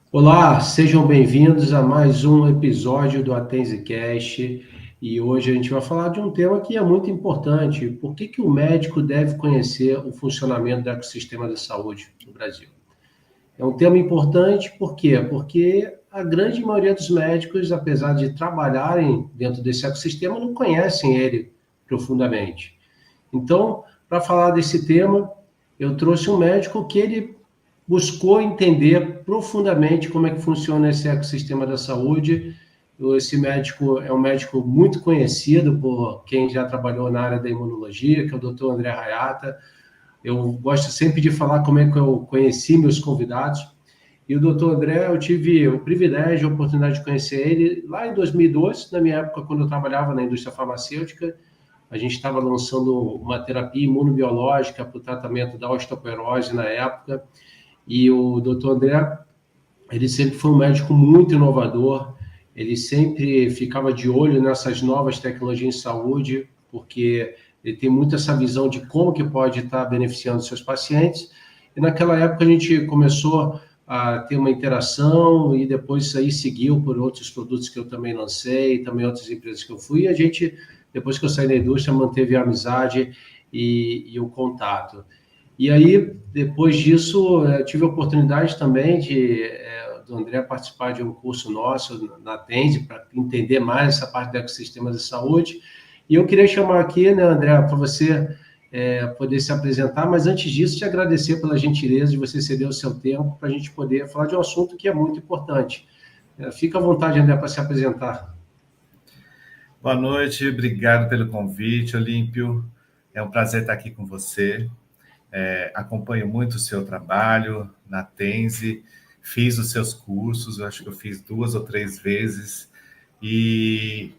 Olá, sejam bem-vindos a mais um episódio do AtenziCast e hoje a gente vai falar de um tema que é muito importante. Por que o médico deve conhecer o funcionamento do ecossistema da saúde no Brasil? É um tema importante, por quê? Porque a grande maioria dos médicos, apesar de trabalharem dentro desse ecossistema, não conhecem ele profundamente. Então, para falar desse tema, eu trouxe um médico que ele buscou entender profundamente como é que funciona esse ecossistema da saúde. Esse médico é um médico muito conhecido por quem já trabalhou na área da imunologia, que é o Dr. André Hayata. Eu gosto sempre de falar como é que eu conheci meus convidados. E o Dr. André, eu tive o privilégio, a oportunidade de conhecer ele lá em 2012, na minha época, quando eu trabalhava na indústria farmacêutica. A gente estava lançando uma terapia imunobiológica para o tratamento da osteoporose na época. E o Dr. André, ele sempre foi um médico muito inovador, ele sempre ficava de olho nessas novas tecnologias em saúde, porque ele tem muito essa visão de como que pode estar beneficiando seus pacientes. E naquela época a gente começou a ter uma interação e depois isso aí seguiu por outros produtos que eu também lancei, também outras empresas que eu fui, e a gente, depois que eu saí da indústria, manteve a amizade e o contato. E aí, depois disso, eu tive a oportunidade também do André participar de um curso nosso na Tende, para entender mais essa parte do ecossistema de saúde. E eu queria chamar aqui, né, André, para você poder se apresentar, mas antes disso, te agradecer pela gentileza de você ceder o seu tempo para a gente poder falar de um assunto que é muito importante. Fica à vontade, André, para se apresentar. Boa noite, obrigado pelo convite, Olímpio. É um prazer estar aqui com você. Acompanho muito o seu trabalho na Tenze, fiz os seus cursos, eu acho que eu fiz 2 ou 3 vezes. E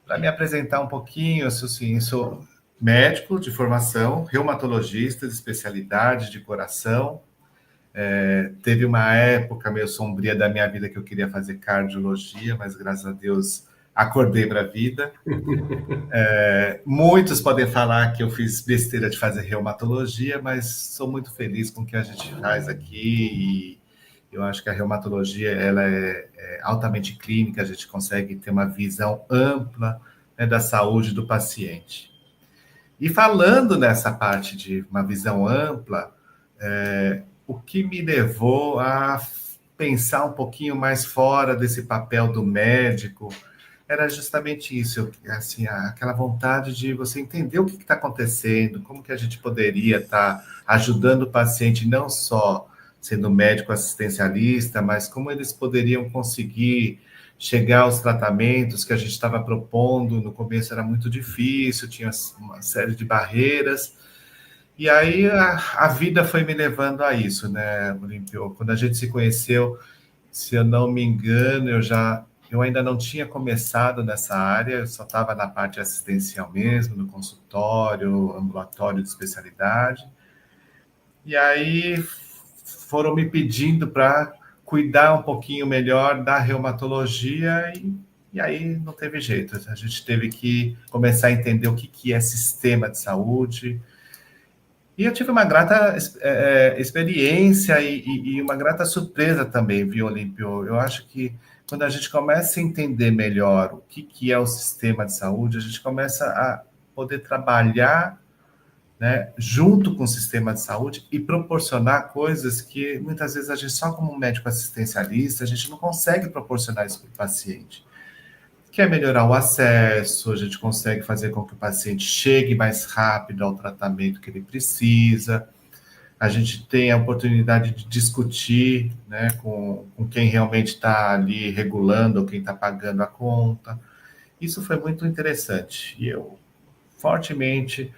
para me apresentar um pouquinho, sou médico de formação, reumatologista de especialidade de coração. Teve uma época meio sombria da minha vida que eu queria fazer cardiologia, mas graças a Deus acordei para a vida. Muitos podem falar que eu fiz besteira de fazer reumatologia, mas sou muito feliz com o que a gente faz aqui e eu acho que a reumatologia ela é altamente clínica, a gente consegue ter uma visão ampla, né, da saúde do paciente. E falando nessa parte de uma visão ampla, o que me levou a pensar um pouquinho mais fora desse papel do médico era justamente isso, assim, aquela vontade de você entender o que está acontecendo, como que a gente poderia estar ajudando o paciente, não só sendo médico assistencialista, mas como eles poderiam conseguir chegar aos tratamentos que a gente estava propondo. No começo era muito difícil, tinha uma série de barreiras, e aí a vida foi me levando a isso, né, Olimpio? Quando a gente se conheceu, se eu não me engano, eu ainda não tinha começado nessa área, eu só estava na parte assistencial mesmo, no consultório, ambulatório de especialidade. E aí foram me pedindo para cuidar um pouquinho melhor da reumatologia e aí não teve jeito. A gente teve que começar a entender o que é sistema de saúde. E eu tive uma grata experiência e uma grata surpresa também, viu, Olímpio? Eu acho que quando a gente começa a entender melhor o que é o sistema de saúde, a gente começa a poder trabalhar, né, junto com o sistema de saúde e proporcionar coisas que muitas vezes a gente, só como médico assistencialista, a gente não consegue proporcionar isso para o paciente. Quer melhorar o acesso, a gente consegue fazer com que o paciente chegue mais rápido ao tratamento que ele precisa, a gente tem a oportunidade de discutir, né, com quem realmente está ali regulando ou quem está pagando a conta. Isso foi muito interessante e eu fortemente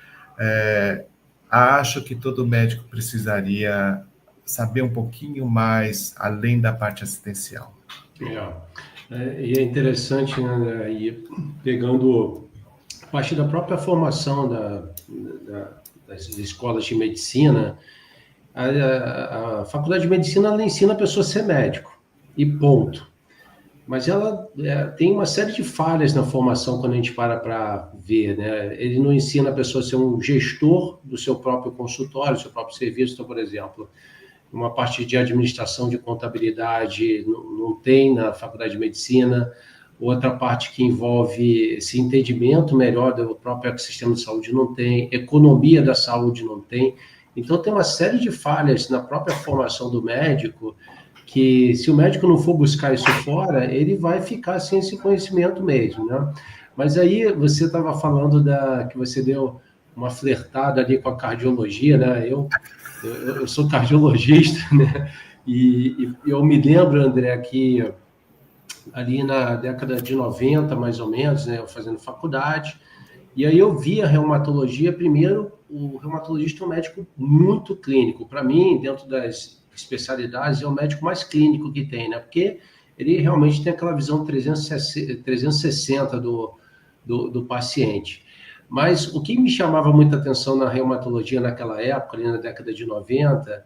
acho que todo médico precisaria saber um pouquinho mais além da parte assistencial. E é interessante, né, André, e pegando a partir da própria formação das escolas de medicina, a faculdade de medicina ela ensina a pessoa a ser médico, e ponto. Mas ela tem uma série de falhas na formação quando a gente para ver, né? Ele não ensina a pessoa a ser um gestor do seu próprio consultório, do seu próprio serviço. Então, por exemplo, uma parte de administração de contabilidade não tem na faculdade de medicina, outra parte que envolve esse entendimento melhor do próprio ecossistema de saúde não tem, economia da saúde não tem. Então, tem uma série de falhas na própria formação do médico, que se o médico não for buscar isso fora, ele vai ficar sem esse conhecimento mesmo, né? Mas aí você estava falando que você deu uma flertada ali com a cardiologia, né? Eu sou cardiologista, né? E eu me lembro, André, que ali na década de 90, mais ou menos, né? Eu fazendo faculdade, e aí eu vi a reumatologia, primeiro, o reumatologista é um médico muito clínico. Para mim, dentro das especialidades, é o médico mais clínico que tem, né? Porque ele realmente tem aquela visão 360 do paciente. Mas o que me chamava muita atenção na reumatologia naquela época, ali na década de 90,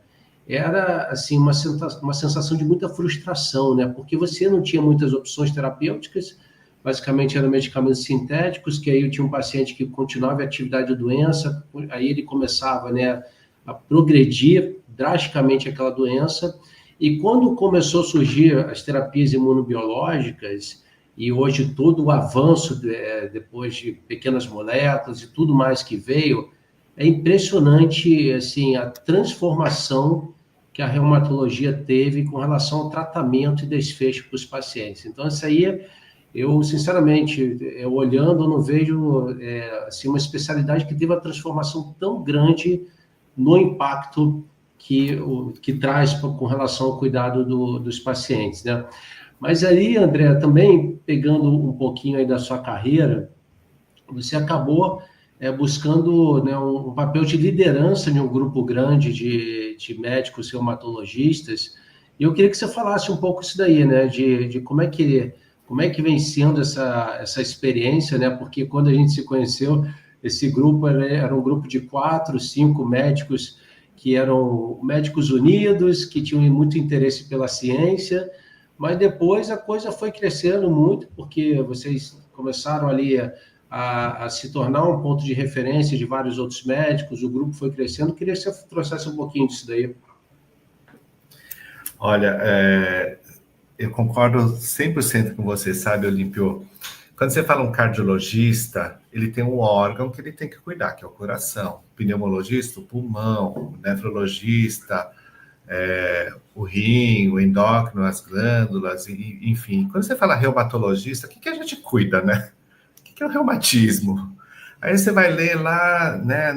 era assim uma sensação de muita frustração, né? Porque você não tinha muitas opções terapêuticas, basicamente eram medicamentos sintéticos, que aí eu tinha um paciente que continuava a atividade da doença, aí ele começava, né, a progredir drasticamente aquela doença, e quando começou a surgir as terapias imunobiológicas, e hoje todo o avanço, depois de pequenas moléculas e tudo mais que veio, é impressionante, assim, a transformação que a reumatologia teve com relação ao tratamento e desfecho para os pacientes. Então, isso aí, eu, sinceramente, olhando, eu não vejo assim, uma especialidade que teve uma transformação tão grande no impacto que traz com relação ao cuidado dos pacientes, né? Mas aí, André, também pegando um pouquinho aí da sua carreira, você acabou buscando, né, um papel de liderança em um grupo grande de médicos reumatologistas. E eu queria que você falasse um pouco isso daí, né, de como é que vem sendo essa experiência, né? Porque quando a gente se conheceu, esse grupo era um grupo de 4, 5 médicos que eram médicos unidos, que tinham muito interesse pela ciência, mas depois a coisa foi crescendo muito, porque vocês começaram ali a se tornar um ponto de referência de vários outros médicos, o grupo foi crescendo. Queria que você trouxesse um pouquinho disso daí. Olha, eu concordo 100% com você, sabe, Olímpio? Quando você fala um cardiologista, ele tem um órgão que ele tem que cuidar, que é o coração. Pneumologista, o pulmão. O nefrologista, o rim, o endócrino, as glândulas, enfim. Quando você fala reumatologista, o que a gente cuida, né? O que é o reumatismo? Aí você vai ler lá, né,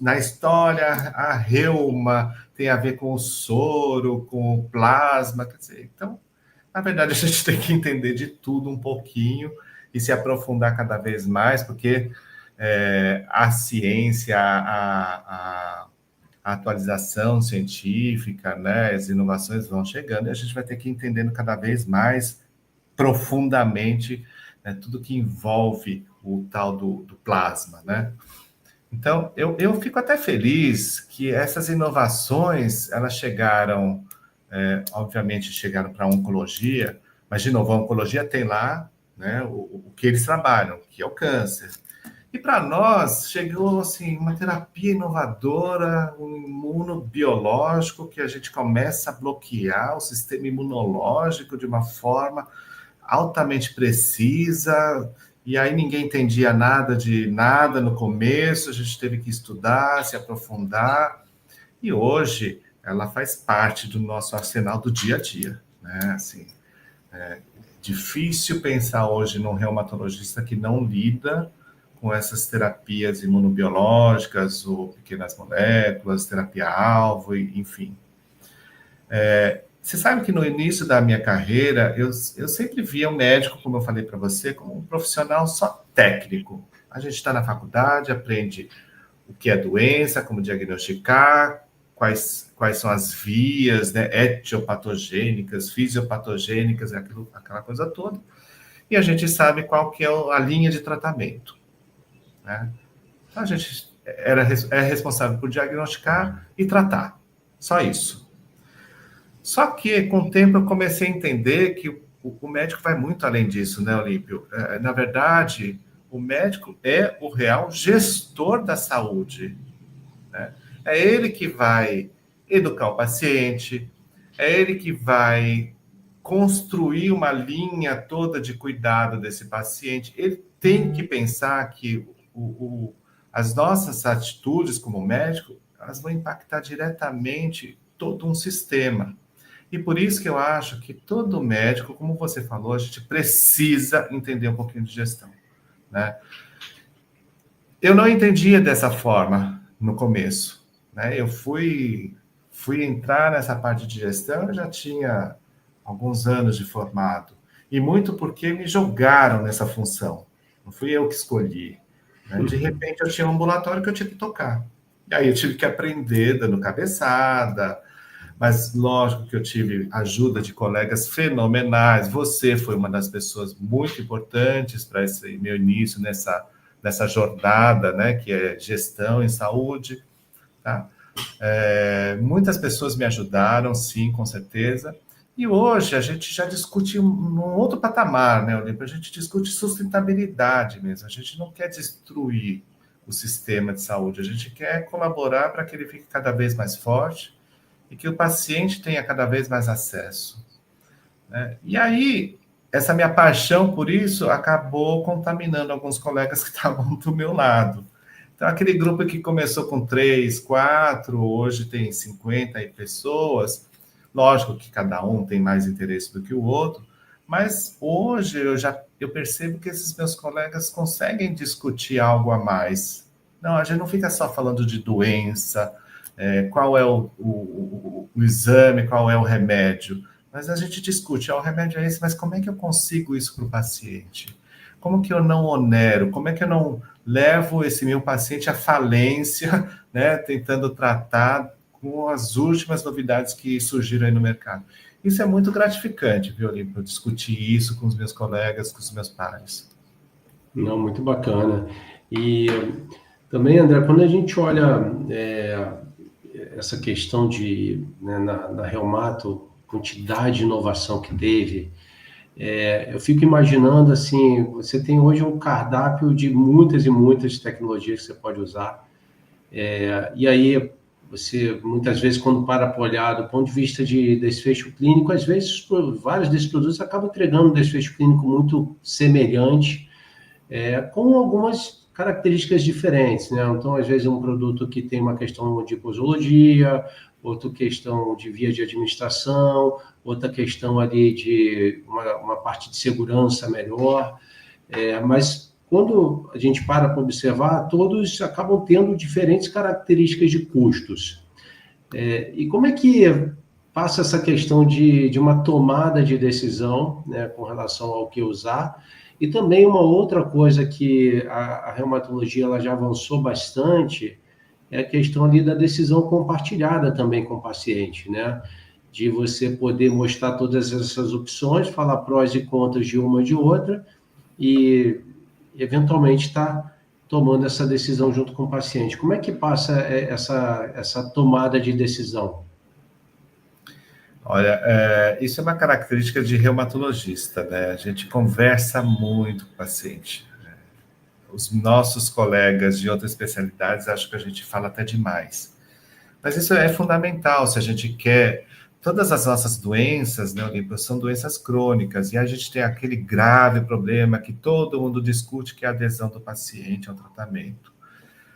na história, a reuma tem a ver com o soro, com o plasma, quer dizer, então, na verdade, a gente tem que entender de tudo um pouquinho e se aprofundar cada vez mais, porque a ciência, a atualização científica, né, as inovações vão chegando e a gente vai ter que ir entendendo cada vez mais profundamente, né, tudo que envolve o tal do plasma, né? Então, eu fico até feliz que essas inovações, elas chegaram, obviamente chegaram para a oncologia, mas, de novo, a oncologia tem lá, né, o que eles trabalham, que é o câncer. E para nós, chegou assim, uma terapia inovadora, um imunobiológico, que a gente começa a bloquear o sistema imunológico de uma forma altamente precisa, e aí ninguém entendia nada de nada no começo, a gente teve que estudar, se aprofundar, e hoje ela faz parte do nosso arsenal do dia a dia, né? Assim, difícil pensar hoje num reumatologista que não lida com essas terapias imunobiológicas ou pequenas moléculas, terapia-alvo, enfim. Você sabe que no início da minha carreira, eu sempre via o médico, como eu falei para você, como um profissional só técnico. A gente está na faculdade, aprende o que é doença, como diagnosticar, quais são as vias, né, etiopatogênicas, fisiopatogênicas, aquela coisa toda. E a gente sabe qual que é a linha de tratamento, né? Então, a gente é responsável por diagnosticar e tratar. Só isso. Só que, com o tempo, eu comecei a entender que o médico vai muito além disso, né, Olímpio? Na verdade, o médico é o real gestor da saúde, né? É ele que vai educar o paciente, é ele que vai construir uma linha toda de cuidado desse paciente. Ele tem que pensar que as nossas atitudes como médico, elas vão impactar diretamente todo um sistema. E por isso que eu acho que todo médico, como você falou, a gente precisa entender um pouquinho de gestão, né? Eu não entendia dessa forma no começo, né? Eu fui entrar nessa parte de gestão, eu já tinha alguns anos de formado, e muito porque me jogaram nessa função, não fui eu que escolhi, né? De repente eu tinha um ambulatório que eu tinha que tocar, e aí eu tive que aprender dando cabeçada, mas lógico que eu tive ajuda de colegas fenomenais. Você foi uma das pessoas muito importantes para esse meu início nessa jornada, né, que é gestão em saúde. Tá? Muitas pessoas me ajudaram, sim, com certeza. E hoje a gente já discute num outro patamar, né, Olímpio? A gente discute sustentabilidade mesmo. A gente não quer destruir o sistema de saúde, a gente quer colaborar para que ele fique cada vez mais forte e que o paciente tenha cada vez mais acesso, né? E aí, essa minha paixão por isso acabou contaminando alguns colegas que estavam do meu lado. Então, aquele grupo que começou com 3, 4, hoje tem 50 pessoas, lógico que cada um tem mais interesse do que o outro, mas hoje eu percebo que esses meus colegas conseguem discutir algo a mais. Não, a gente não fica só falando de doença, qual é o exame, qual é o remédio. Mas a gente discute, o remédio é esse, mas como é que eu consigo isso para o paciente? Como que eu não onero? Como é que eu não levo esse meu paciente à falência, né, tentando tratar com as últimas novidades que surgiram aí no mercado? Isso é muito gratificante, viu, Olímpio? Discutir isso com os meus colegas, com os meus pares. Não, muito bacana. E também, André, quando a gente olha essa questão de, né, na Reumato, quantidade de inovação que teve, eu fico imaginando assim, você tem hoje um cardápio de muitas e muitas tecnologias que você pode usar, e aí você, muitas vezes, quando para olhar do ponto de vista de desfecho clínico, às vezes vários desses produtos acabam entregando um desfecho clínico muito semelhante, com algumas características diferentes, né? Então, às vezes, um produto que tem uma questão de posologia, outra questão de via de administração, outra questão ali de uma parte de segurança melhor, mas quando a gente para observar, todos acabam tendo diferentes características de custos. E como é que passa essa questão de uma tomada de decisão, né, com relação ao que usar? E também uma outra coisa que a reumatologia ela já avançou bastante é a questão ali da decisão compartilhada também com o paciente, né? De você poder mostrar todas essas opções, falar prós e contras de uma e de outra e eventualmente estar tomando essa decisão junto com o paciente. Como é que passa essa tomada de decisão? Olha, isso é uma característica de reumatologista, né? A gente conversa muito com o paciente. Os nossos colegas de outras especialidades acham que a gente fala até demais. Mas isso é fundamental se a gente quer. Todas as nossas doenças, né, Olímpio, são doenças crônicas, e a gente tem aquele grave problema que todo mundo discute, que é a adesão do paciente ao tratamento.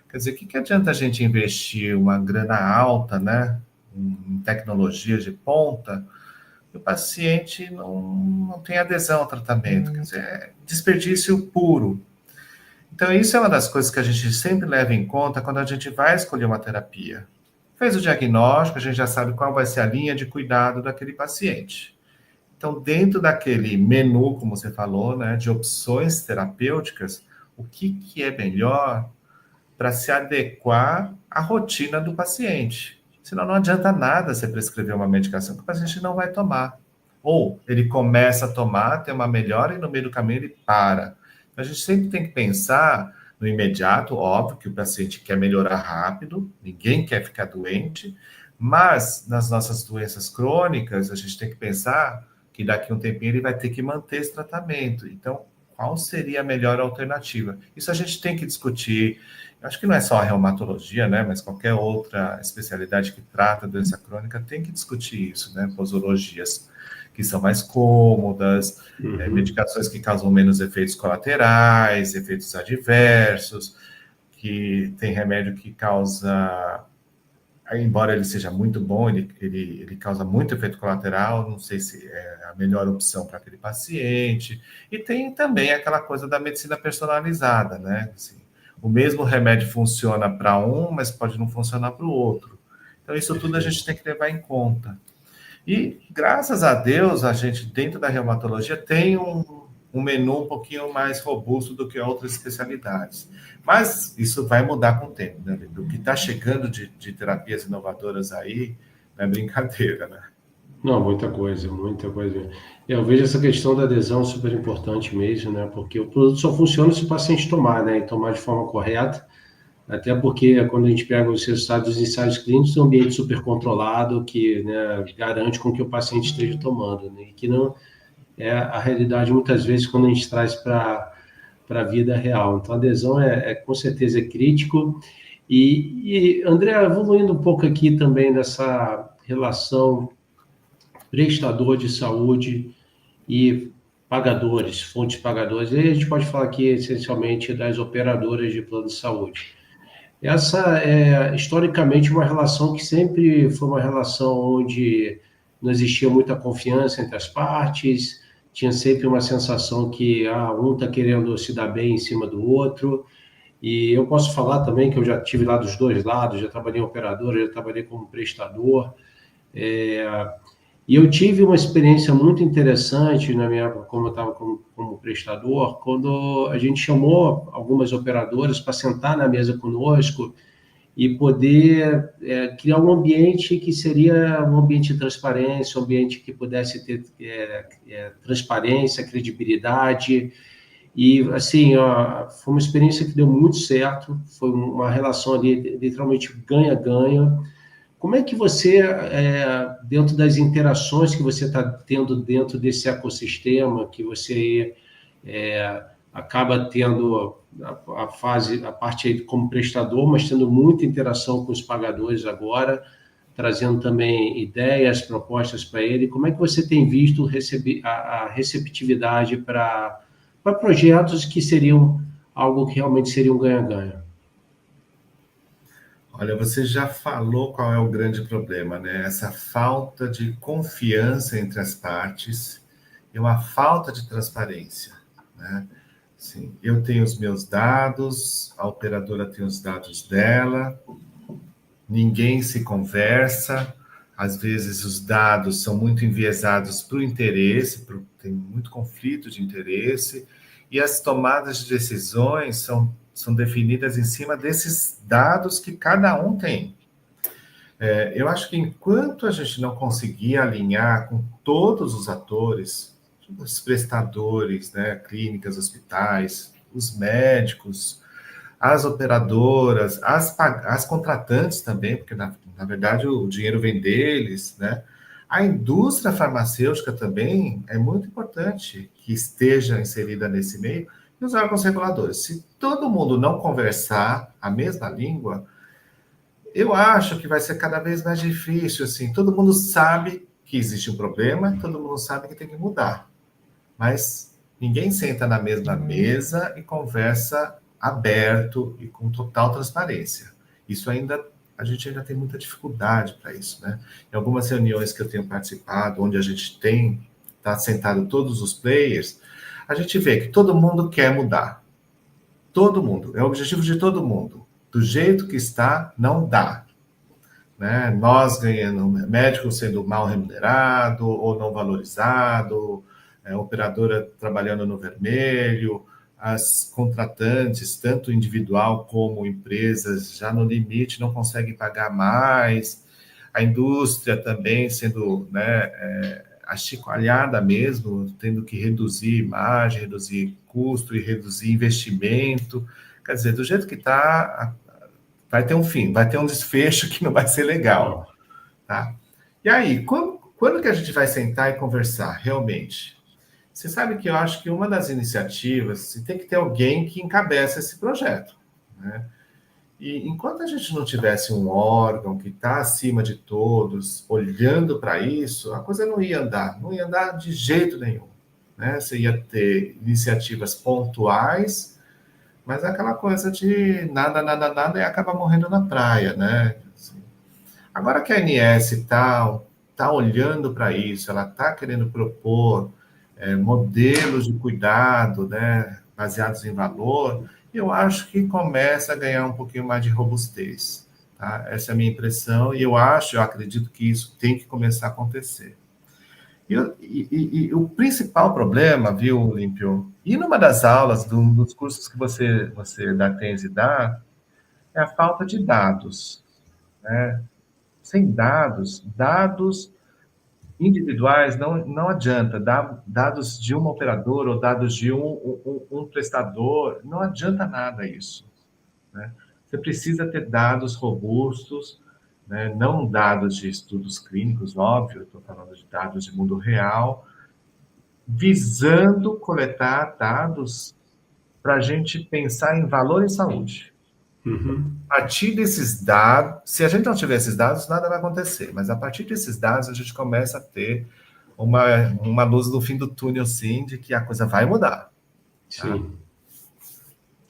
Quer dizer, o que adianta a gente investir uma grana alta, né, em tecnologias de ponta, e o paciente não tem adesão ao tratamento? Quer dizer, é desperdício puro. Então, isso é uma das coisas que a gente sempre leva em conta quando a gente vai escolher uma terapia. Fez o diagnóstico, a gente já sabe qual vai ser a linha de cuidado daquele paciente. Então, dentro daquele menu, como você falou, né, de opções terapêuticas, o que é melhor para se adequar à rotina do paciente? Senão não adianta nada você prescrever uma medicação que o paciente não vai tomar. Ou ele começa a tomar, tem uma melhora e no meio do caminho ele para. Então, a gente sempre tem que pensar no imediato, óbvio que o paciente quer melhorar rápido, ninguém quer ficar doente, mas nas nossas doenças crônicas, a gente tem que pensar que daqui a um tempinho ele vai ter que manter esse tratamento. Então, qual seria a melhor alternativa? Isso a gente tem que discutir. acho que não é só a reumatologia, né, mas qualquer outra especialidade que trata doença crônica tem que discutir isso, né, posologias que são mais cômodas, medicações que causam menos efeitos colaterais, efeitos adversos, que tem remédio que causa, embora ele seja muito bom, ele causa muito efeito colateral, não sei se é a melhor opção para aquele paciente. E tem também aquela coisa da medicina personalizada, né? Assim, o mesmo remédio funciona para um, mas pode não funcionar para o outro. Então, isso tudo a gente tem que levar em conta. E, graças a Deus, a gente, dentro da reumatologia, tem um menu um pouquinho mais robusto do que outras especialidades. Mas isso vai mudar com o tempo, né? O que está chegando de terapias inovadoras aí não é brincadeira, né? Não, muita coisa, muita coisa. Eu vejo essa questão da adesão super importante mesmo, né? Porque o produto só funciona se o paciente tomar, né? E tomar de forma correta. Até porque quando a gente pega os resultados dos ensaios clínicos, é um ambiente super controlado que, né, garante com que o paciente esteja tomando, né? E que não é a realidade muitas vezes quando a gente traz para a vida real. Então, a adesão com certeza é crítico. André, evoluindo um pouco aqui também dessa relação prestador de saúde e pagadores, fontes pagadoras. E a gente pode falar aqui essencialmente das operadoras de plano de saúde. Essa é historicamente uma relação que sempre foi uma relação onde não existia muita confiança entre as partes, tinha sempre uma sensação que um está querendo se dar bem em cima do outro. E eu posso falar também que eu já tive lá dos dois lados, já trabalhei em operadora, já trabalhei como prestador. E eu tive uma experiência muito interessante na minha época, como eu estava como prestador, quando a gente chamou algumas operadoras para sentar na mesa conosco e poder criar um ambiente que seria um ambiente de transparência, um ambiente que pudesse ter transparência, credibilidade. E, assim, foi uma experiência que deu muito certo, foi uma relação ali literalmente ganha-ganha. Como é que você, dentro das interações que você está tendo dentro desse ecossistema, que você acaba tendo a parte aí como prestador, mas tendo muita interação com os pagadores agora, trazendo também ideias, propostas para ele, como é que você tem visto a receptividade para projetos que seriam algo que realmente seria um ganha-ganha? Olha, você já falou qual é o grande problema, né? Essa falta de confiança entre as partes e uma falta de transparência, né? Sim, eu tenho os meus dados, a operadora tem os dados dela, ninguém se conversa, às vezes os dados são muito enviesados para o interesse, tem muito conflito de interesse, e as tomadas de decisões são definidas em cima desses dados que cada um tem. Eu acho que enquanto a gente não conseguir alinhar com todos os atores, os prestadores, né, clínicas, hospitais, os médicos, as operadoras, as contratantes também, porque na verdade o dinheiro vem deles, né? A indústria farmacêutica também é muito importante que esteja inserida nesse meio, e os órgãos reguladores. Se todo mundo não conversar a mesma língua, eu acho que vai ser cada vez mais difícil, assim, todo mundo sabe que existe um problema, todo mundo sabe que tem que mudar, mas ninguém senta na mesma mesa e conversa aberto e com total transparência. Isso ainda, a gente ainda tem muita dificuldade para isso, né? Em algumas reuniões que eu tenho participado, onde a gente está sentado todos os players, a gente vê que todo mundo quer mudar. Todo mundo, é o objetivo de todo mundo. Do jeito que está, não dá. Né? Nós ganhando, médico sendo mal remunerado ou não valorizado, operadora trabalhando no vermelho, as contratantes, tanto individual como empresas, já no limite, não conseguem pagar mais, a indústria também sendo, né, achicoalhada mesmo, tendo que reduzir imagem, reduzir custo e reduzir investimento. Quer dizer, do jeito que está, vai ter um fim, vai ter um desfecho que não vai ser legal. Tá? E aí, quando que a gente vai sentar e conversar, realmente? Você sabe que eu acho que uma das iniciativas, tem que ter alguém que encabeça esse projeto, né? E enquanto a gente não tivesse um órgão que está acima de todos, olhando para isso, a coisa não ia andar, não ia andar de jeito nenhum, né? Você ia ter iniciativas pontuais, mas aquela coisa de nada, nada, nada e acaba morrendo na praia, né? Assim, agora que a ANS tá olhando para isso, ela está querendo propor modelos de cuidado, né, baseados em valor, eu acho que começa a ganhar um pouquinho mais de robustez. Tá? Essa é a minha impressão, e eu acredito que isso tem que começar a acontecer. E o principal problema, viu, Olímpio, e numa das aulas dos cursos que você da Tese dá, é a falta de dados. Né? Sem dados individuais não adianta, dados de uma operadora ou dados de um prestador, não adianta nada isso. Né? Você precisa ter dados robustos, né? Não dados de estudos clínicos, óbvio, estou falando de dados de mundo real, visando coletar dados para a gente pensar em valor em saúde. Uhum. A partir desses dados, se a gente não tiver esses dados, nada vai acontecer, mas a partir desses dados a gente começa a ter uma luz no fim do túnel, sim, de que a coisa vai mudar. Tá? Sim.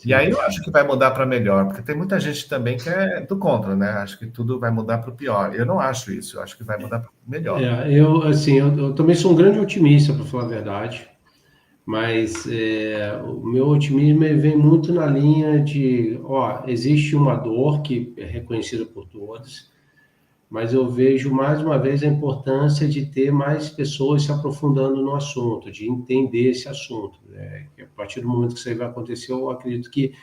E aí eu acho que vai mudar para melhor, porque tem muita gente também que é do contra, né? Acho que tudo vai mudar para o pior. Eu não acho isso, eu acho que vai mudar para melhor. Eu também sou um grande otimista, para falar a verdade, mas o meu otimismo ele vem muito na linha de, existe uma dor que é reconhecida por todos, mas eu vejo mais uma vez a importância de ter mais pessoas se aprofundando no assunto, de entender esse assunto. Né? A partir do momento que isso aí vai acontecer, eu acredito que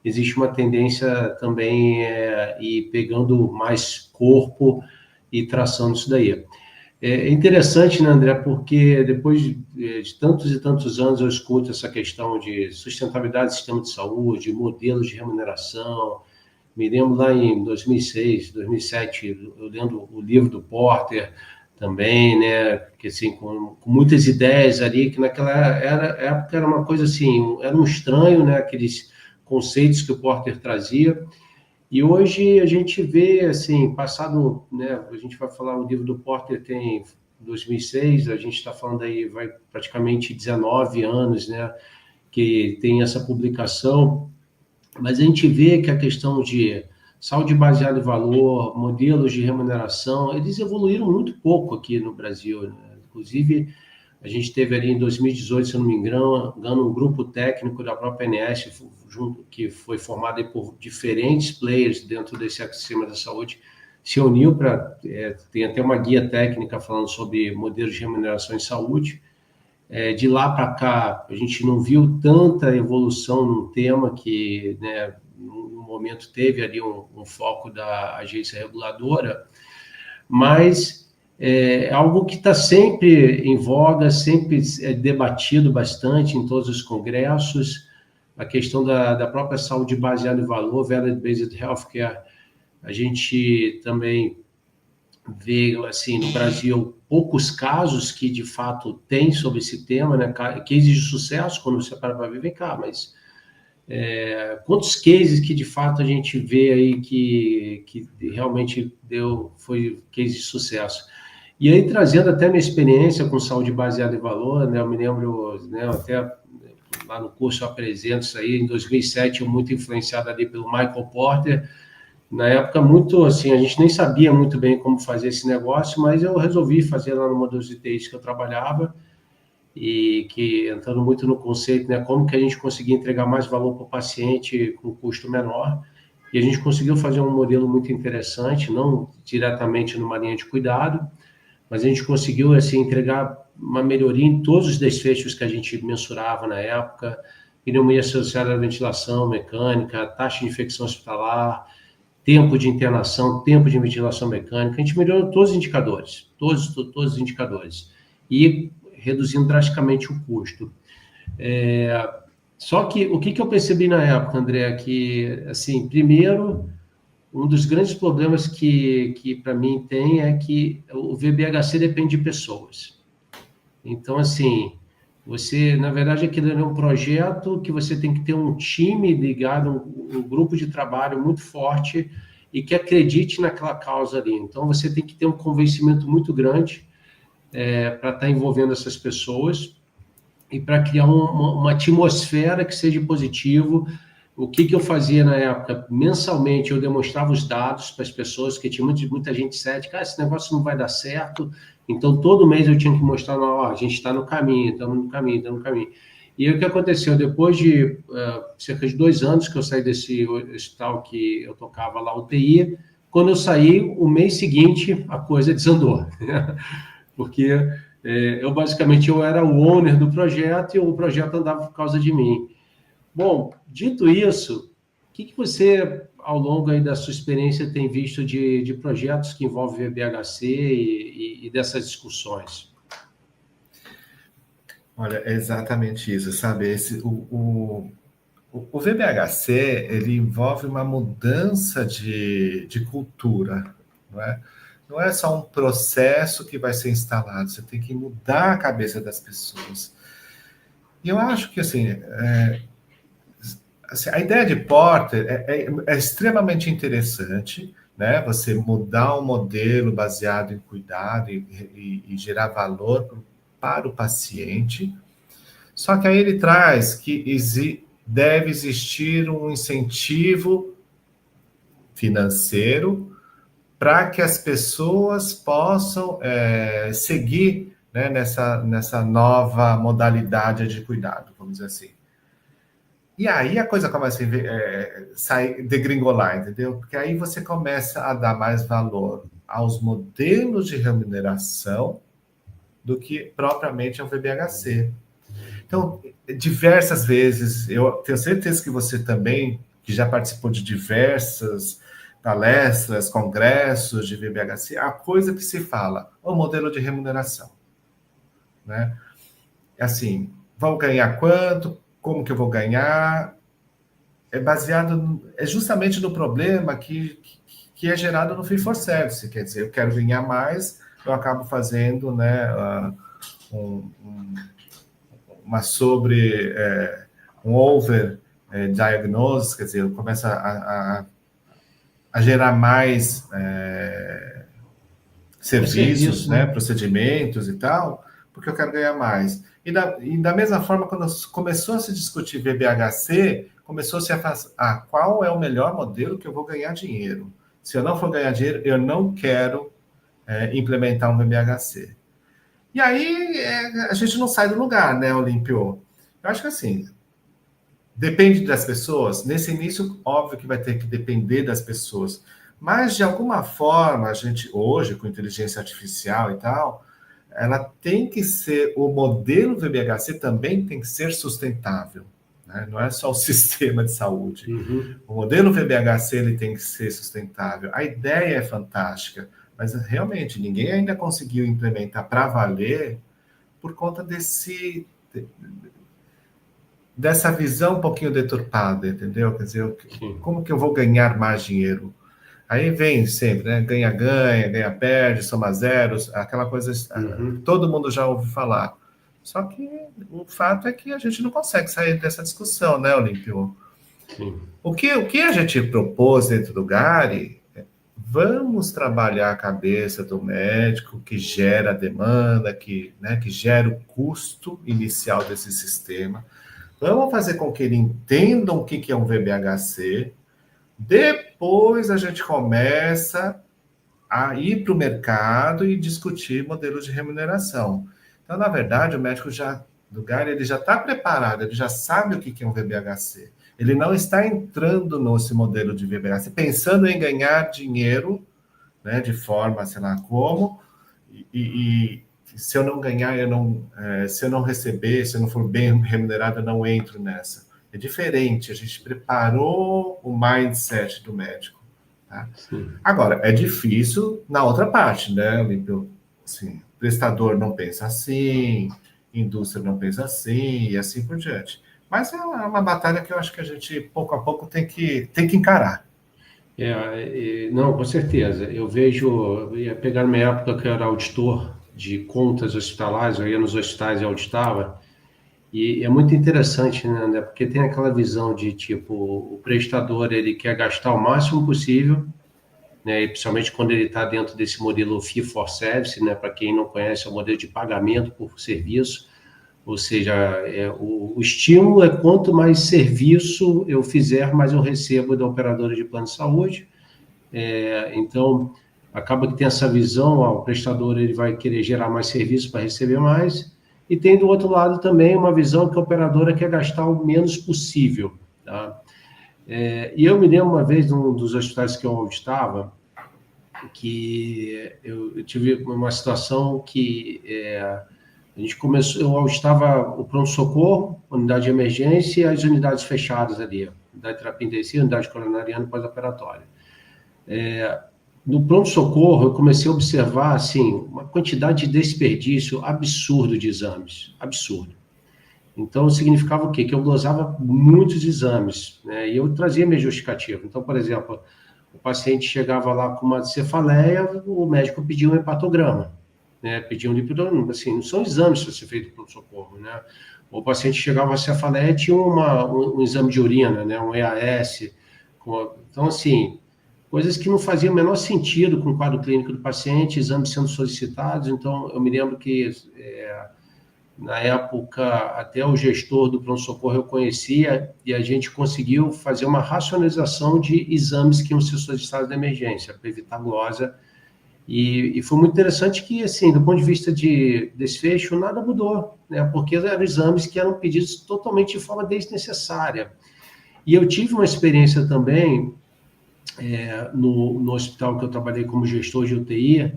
existe uma tendência também ir pegando mais corpo e traçando isso daí. É interessante, né, André, porque depois de tantos e tantos anos eu escuto essa questão de sustentabilidade do sistema de saúde, modelos de remuneração. Me lembro lá em 2006, 2007, eu lendo o livro do Porter também, né, que assim, com muitas ideias ali, que naquela época era uma coisa assim, era um estranho, né, aqueles conceitos que o Porter trazia. E hoje a gente vê, assim, passado, né, a gente vai falar, o livro do Porter tem 2006, a gente está falando aí, vai praticamente 19 anos, né, que tem essa publicação, mas a gente vê que a questão de saúde baseada em valor, modelos de remuneração, eles evoluíram muito pouco aqui no Brasil, né? Inclusive, a gente teve ali em 2018, se eu não me engano, um grupo técnico da própria ANS, que foi formado por diferentes players dentro desse ecossistema da saúde, se uniu para... tem até uma guia técnica falando sobre modelos de remuneração em saúde. De lá para cá, a gente não viu tanta evolução num tema que, né, no momento teve ali um foco da agência reguladora, mas é algo que está sempre em voga, sempre é debatido bastante em todos os congressos, a questão da própria saúde baseada em valor, Value-Based Healthcare, a gente também vê, assim, no Brasil, poucos casos que, de fato, tem sobre esse tema, né? Cases de sucesso, quando você para ver, vem cá, mas quantos cases que, de fato, a gente vê aí que realmente foi case de sucesso? E aí, trazendo até minha experiência com saúde baseada em valor, né? Eu me lembro, né, até lá no curso eu apresento isso aí, em 2007, eu muito influenciado ali pelo Michael Porter. Na época, muito assim, a gente nem sabia muito bem como fazer esse negócio, mas eu resolvi fazer lá no modelo de TI que eu trabalhava, e que entrando muito no conceito, né, como que a gente conseguia entregar mais valor para o paciente com custo menor. E a gente conseguiu fazer um modelo muito interessante, não diretamente numa linha de cuidado, mas a gente conseguiu assim entregar uma melhoria em todos os desfechos que a gente mensurava na época, pneumonia associada à ventilação mecânica, taxa de infecção hospitalar, tempo de internação, tempo de ventilação mecânica, a gente melhorou todos os indicadores, todos os indicadores, e reduzindo drasticamente o custo. Só que o que eu percebi na época, André, que, assim, primeiro, um dos grandes problemas que para mim tem é que o VBHC depende de pessoas. Então, assim, Você, na verdade, aquilo é um projeto que você tem que ter um time ligado, um grupo de trabalho muito forte e que acredite naquela causa ali. Então, você tem que ter um convencimento muito grande para estar envolvendo essas pessoas e para criar uma atmosfera que seja positivo. O que eu fazia na época? Mensalmente, eu demonstrava os dados para as pessoas, que tinha muita gente cética, esse negócio não vai dar certo. Então, todo mês eu tinha que mostrar, a gente está no caminho, estamos no caminho, estamos no caminho. E aí, o que aconteceu? Depois de cerca de 2 anos que eu saí desse hospital que eu tocava lá, UTI, quando eu saí, o mês seguinte, a coisa desandou. Porque eu era o owner do projeto e o projeto andava por causa de mim. Bom, dito isso, o que você, ao longo aí da sua experiência, tem visto de projetos que envolvem VBHC e dessas discussões? Olha, é exatamente isso, sabe? O VBHC, ele envolve uma mudança de cultura, não é? Não é só um processo que vai ser instalado, você tem que mudar a cabeça das pessoas. E eu acho que, assim, a ideia de Porter é extremamente interessante, né? Você mudar um modelo baseado em cuidado e gerar valor para o paciente. Só que aí ele traz que deve existir um incentivo financeiro para que as pessoas possam seguir, né, nessa nova modalidade de cuidado, vamos dizer assim. E aí a coisa começa a sair, degringolar, entendeu? Porque aí você começa a dar mais valor aos modelos de remuneração do que propriamente ao VBHC. Então, diversas vezes, eu tenho certeza que você também, que já participou de diversas palestras, congressos de VBHC, a coisa que se fala, o modelo de remuneração, né? Assim, vão ganhar quanto? Como que eu vou ganhar? É justamente no problema que é gerado no fee for service, quer dizer, eu quero ganhar mais, eu acabo fazendo, né, uma um over diagnose, quer dizer, começa a gerar mais serviços, né, procedimentos e tal, porque eu quero ganhar mais. E da mesma forma, quando começou a se discutir VBHC, começou-se a fazer, qual é o melhor modelo que eu vou ganhar dinheiro? Se eu não for ganhar dinheiro, eu não quero implementar um VBHC. E aí a gente não sai do lugar, né, Olímpio? Eu acho que assim, depende das pessoas. Nesse início, óbvio que vai ter que depender das pessoas. Mas, de alguma forma, a gente, hoje, com inteligência artificial e tal, ela tem que ser, o modelo VBHC também tem que ser sustentável, né? Não é só o sistema de saúde. Uhum. O modelo VBHC ele tem que ser sustentável. A ideia é fantástica, mas realmente ninguém ainda conseguiu implementar para valer por conta dessa visão um pouquinho deturpada, entendeu? Quer dizer, como que eu vou ganhar mais dinheiro? Aí vem sempre, né? Ganha-ganha, ganha-perde, soma zeros, aquela coisa todo mundo já ouve falar. Só que o fato é que a gente não consegue sair dessa discussão, né, Olímpio? O que a gente propôs dentro do GARI é, vamos trabalhar a cabeça do médico que gera a demanda, que gera o custo inicial desse sistema. Vamos fazer com que ele entenda o que é um VBHC. Depois a gente começa a ir para o mercado e discutir modelos de remuneração. Então, na verdade, o médico do GARI ele já está preparado, ele já sabe o que é um VBHC. Ele não está entrando nesse modelo de VBHC pensando em ganhar dinheiro, né, de forma, sei lá como, e se eu não ganhar, se eu não receber, se eu não for bem remunerado, eu não entro nessa. É diferente, a gente preparou o mindset do médico. Tá? Agora, é difícil na outra parte, né, Olímpio? Assim, prestador não pensa assim, indústria não pensa assim, e assim por diante. Mas é uma batalha que eu acho que a gente, pouco a pouco, tem que encarar. Não, com certeza. Eu ia pegar uma época que eu era auditor de contas hospitalares, eu ia nos hospitais e auditava, E é muito interessante, né, André? Porque tem aquela visão de, tipo, o prestador, ele quer gastar o máximo possível, né, e principalmente quando ele está dentro desse modelo fee for service, né, para quem não conhece, é o modelo de pagamento por serviço, ou seja, o estímulo é quanto mais serviço eu fizer, mais eu recebo da operadora de plano de saúde. Então, acaba que tem essa visão, ó, o prestador ele vai querer gerar mais serviço para receber mais, e tem do outro lado também uma visão que a operadora quer gastar o menos possível. Tá? E eu me lembro uma vez, num dos hospitais que eu estava, que eu tive uma situação que a gente começou, eu estava o pronto-socorro, unidade de emergência e as unidades fechadas ali, unidade de terapia intensiva, unidade coronariana e pós-operatória. No pronto-socorro, eu comecei a observar, assim, uma quantidade de desperdício absurdo de exames, absurdo. Então, significava o quê? Que eu glosava muitos exames, né? E eu trazia minha justificativa. Então, por exemplo, o paciente chegava lá com uma cefaleia, o médico pedia um hepatograma, né? Pedia um lipidograma, assim, não são exames para ser feito pelo socorro, né? O paciente chegava com a cefaleia, tinha um exame de urina, né? Um EAS. Então, assim, coisas que não faziam o menor sentido com o quadro clínico do paciente, exames sendo solicitados. Então, eu me lembro que, na época, até o gestor do pronto-socorro eu conhecia e a gente conseguiu fazer uma racionalização de exames que iam ser solicitados da emergência, para evitar glosa. E foi muito interessante que, assim, do ponto de vista de desfecho, nada mudou, né? Porque eram exames que eram pedidos totalmente de forma desnecessária. E eu tive uma experiência também no hospital que eu trabalhei como gestor de UTI,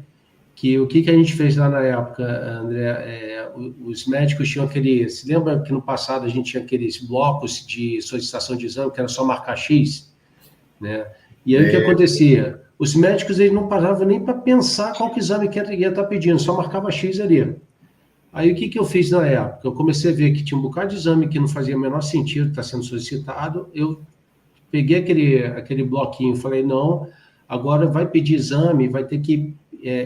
que o que a gente fez lá na época, André, os médicos tinham se lembra que no passado a gente tinha aqueles blocos de solicitação de exame, que era só marcar X, né? E aí o que acontecia? Os médicos eles não paravam nem para pensar qual que exame que ia estar pedindo, só marcava X ali. Aí o que eu fiz na época? Eu comecei a ver que tinha um bocado de exame que não fazia o menor sentido estar sendo solicitado, eu peguei aquele bloquinho, falei, não, agora vai pedir exame, vai ter que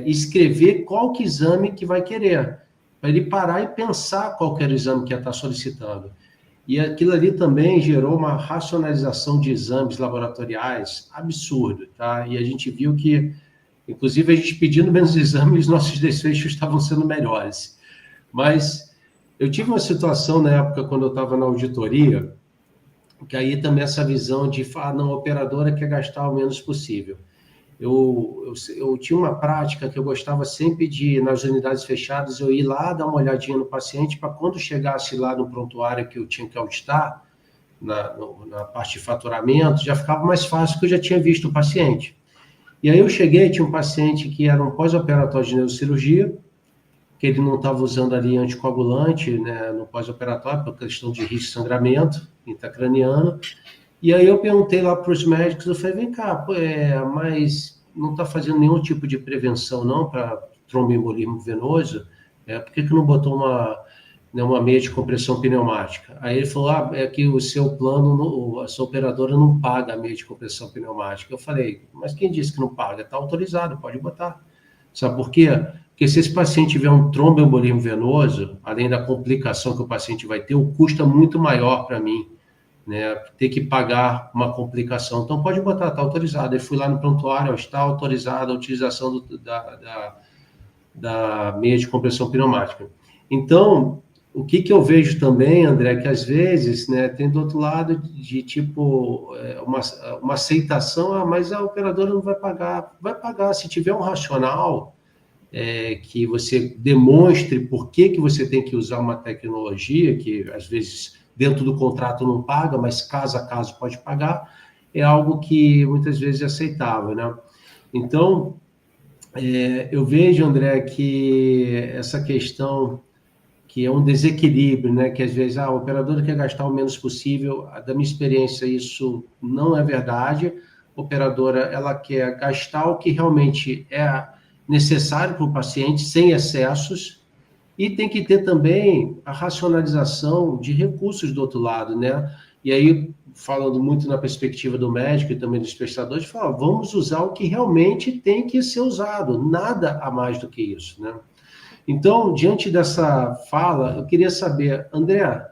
escrever qual que exame que vai querer, para ele parar e pensar qual que era o exame que ia estar solicitando. E aquilo ali também gerou uma racionalização de exames laboratoriais absurdo, tá? E a gente viu que, inclusive, a gente pedindo menos exames, nossos desfechos estavam sendo melhores. Mas eu tive uma situação na época, quando eu estava na auditoria, que aí também essa visão de falar, não, a operadora quer gastar o menos possível. Eu tinha uma prática que eu gostava sempre de, nas unidades fechadas, eu ir lá dar uma olhadinha no paciente para quando chegasse lá no prontuário que eu tinha que auditar, na parte de faturamento, já ficava mais fácil, porque eu já tinha visto o paciente. E aí eu cheguei, tinha um paciente que era um pós-operatório de neurocirurgia, que ele não estava usando ali anticoagulante, né, no pós-operatório, por questão de risco de sangramento intracraniano. E aí eu perguntei lá para os médicos, eu falei, vem cá, mas não está fazendo nenhum tipo de prevenção não para tromboembolismo venoso? Por que não botou uma meia de compressão pneumática? Aí ele falou, é que o seu plano, a sua operadora não paga a meia de compressão pneumática. Eu falei, mas quem disse que não paga? Está autorizado, pode botar. Sabe por quê? Porque se esse paciente tiver um tromboembolismo venoso, além da complicação que o paciente vai ter, o custo é muito maior para mim, né? Ter que pagar uma complicação. Então, pode botar, está autorizado. Eu fui lá no prontuário, está autorizada a utilização da meia de compressão pneumática. Então, o que eu vejo também, André, que às vezes, né, tem do outro lado de tipo uma aceitação, mas a operadora não vai pagar. Vai pagar se tiver um racional que você demonstre por que você tem que usar uma tecnologia que às vezes dentro do contrato não paga, mas caso a caso pode pagar, é algo que muitas vezes é aceitável, né? Então, eu vejo, André, que essa questão que é um desequilíbrio, né? Que às vezes a operadora quer gastar o menos possível. Da minha experiência, isso não é verdade. A operadora, ela quer gastar o que realmente é necessário para o paciente, sem excessos, e tem que ter também a racionalização de recursos do outro lado, né? E aí, falando muito na perspectiva do médico e também dos prestadores, fala, vamos usar o que realmente tem que ser usado, nada a mais do que isso, né? Então, diante dessa fala, eu queria saber, André,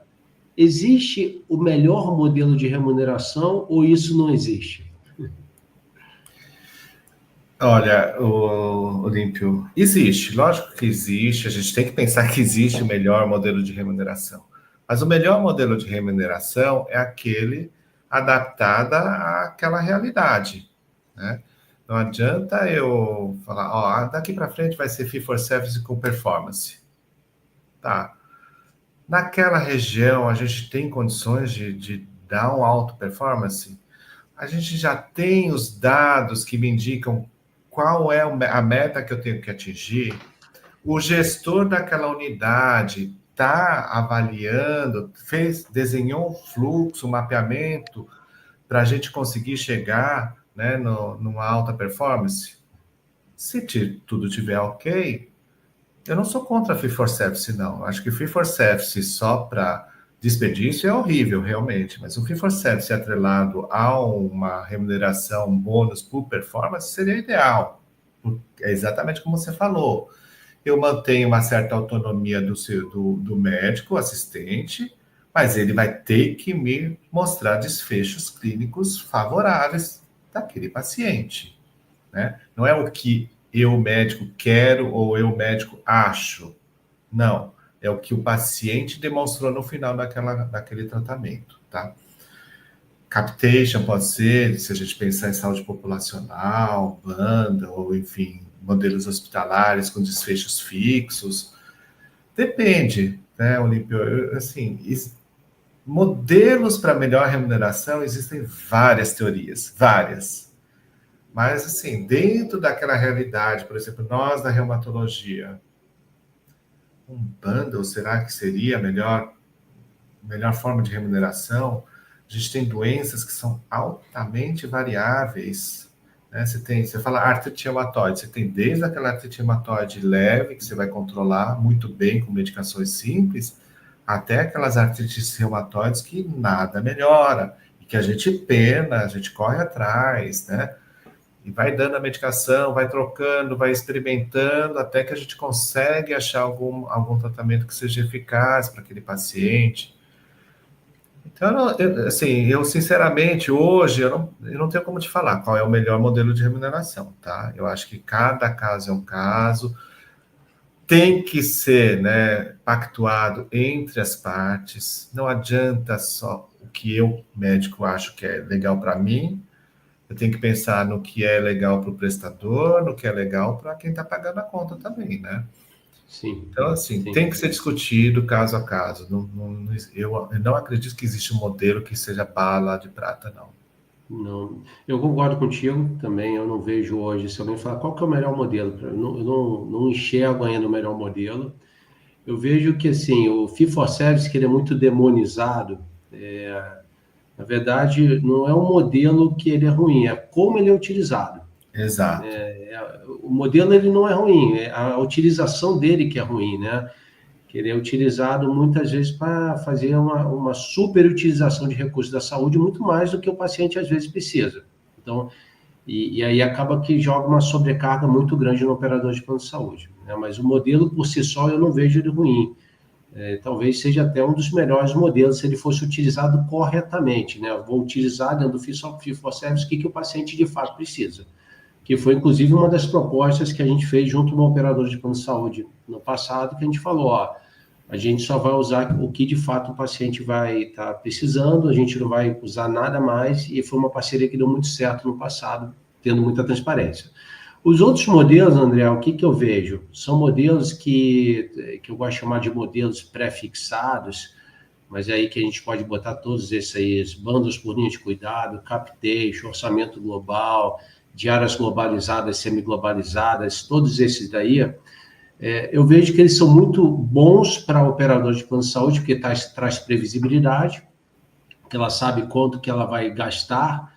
existe o melhor modelo de remuneração ou isso não existe? Olha, o Olímpio, existe, lógico que existe, a gente tem que pensar que existe o melhor modelo de remuneração. Mas o melhor modelo de remuneração é aquele adaptado àquela realidade, né? Não adianta eu falar, ó, daqui para frente vai ser fee for service com performance. Tá. Naquela região a gente tem condições de dar um alto performance? A gente já tem os dados que me indicam qual é a meta que eu tenho que atingir. O gestor daquela unidade está avaliando, desenhou um fluxo, um mapeamento para a gente conseguir chegar, né, numa alta performance. Se tudo tiver ok, eu não sou contra a fee for service, não. Acho que fee for service só para desperdício é horrível, realmente. Mas o fee for service atrelado a uma remuneração, um bônus por performance seria ideal. É exatamente como você falou. Eu mantenho uma certa autonomia do médico assistente, mas ele vai ter que me mostrar desfechos clínicos favoráveis daquele paciente, né? Não é o que eu, médico, quero ou eu, médico, acho. Não. É o que o paciente demonstrou no final daquele tratamento, tá? Capitation pode ser, se a gente pensar em saúde populacional, banda, ou enfim, modelos hospitalares com desfechos fixos. Depende, né, Olímpio? Assim, modelos para melhor remuneração existem várias teorias, várias. Mas, assim, dentro daquela realidade, por exemplo, nós da reumatologia, um bundle, será que seria a melhor forma de remuneração? A gente tem doenças que são altamente variáveis, né? Você fala artrite reumatoide, você tem desde aquela artrite reumatoide leve, que você vai controlar muito bem com medicações simples, até aquelas artrites reumatoides que nada melhora, e que a gente pena, a gente corre atrás, né? E vai dando a medicação, vai trocando, vai experimentando, até que a gente consegue achar algum tratamento que seja eficaz para aquele paciente. Então, assim, eu sinceramente, hoje, eu não tenho como te falar qual é o melhor modelo de remuneração, tá? Eu acho que cada caso é um caso, tem que ser, né, pactuado entre as partes, não adianta só o que eu, médico, acho que é legal para mim, eu tenho que pensar no que é legal para o prestador, no que é legal para quem está pagando a conta também, né? Sim, Então, assim, sim. tem que ser discutido caso a caso. Eu não acredito que existe um modelo que seja bala de prata, não. Não, eu concordo contigo também. Eu não vejo hoje, se alguém falar qual que é o melhor modelo, eu não enxergo ainda o melhor modelo. Eu vejo que assim, o fee for service, que ele é muito demonizado, na verdade, não é um modelo que ele é ruim, é como ele é utilizado. Exato. O modelo ele não é ruim, é a utilização dele que é ruim, né? Que ele é utilizado muitas vezes para fazer uma superutilização de recursos da saúde, muito mais do que o paciente às vezes precisa. Então, e aí acaba que joga uma sobrecarga muito grande no operador de plano de saúde, né? Mas o modelo por si só eu não vejo ele ruim. Talvez seja até um dos melhores modelos se ele fosse utilizado corretamente, né? Eu vou utilizar dentro do Fee for Service o que o paciente de fato precisa, que foi inclusive uma das propostas que a gente fez junto com o operador de plano de saúde no passado, que a gente falou, ó, a gente só vai usar o que de fato o paciente vai estar precisando, a gente não vai usar nada mais, e foi uma parceria que deu muito certo no passado, tendo muita transparência. Os outros modelos, André, o que eu vejo? São modelos que eu gosto de chamar de modelos pré-fixados, mas é aí que a gente pode botar todos esses aí, bandas por linha de cuidado, capitation, orçamento global, diárias globalizadas, semi-globalizadas, todos esses daí, eu vejo que eles são muito bons para operadores de plano de saúde, porque traz previsibilidade, que ela sabe quanto que ela vai gastar,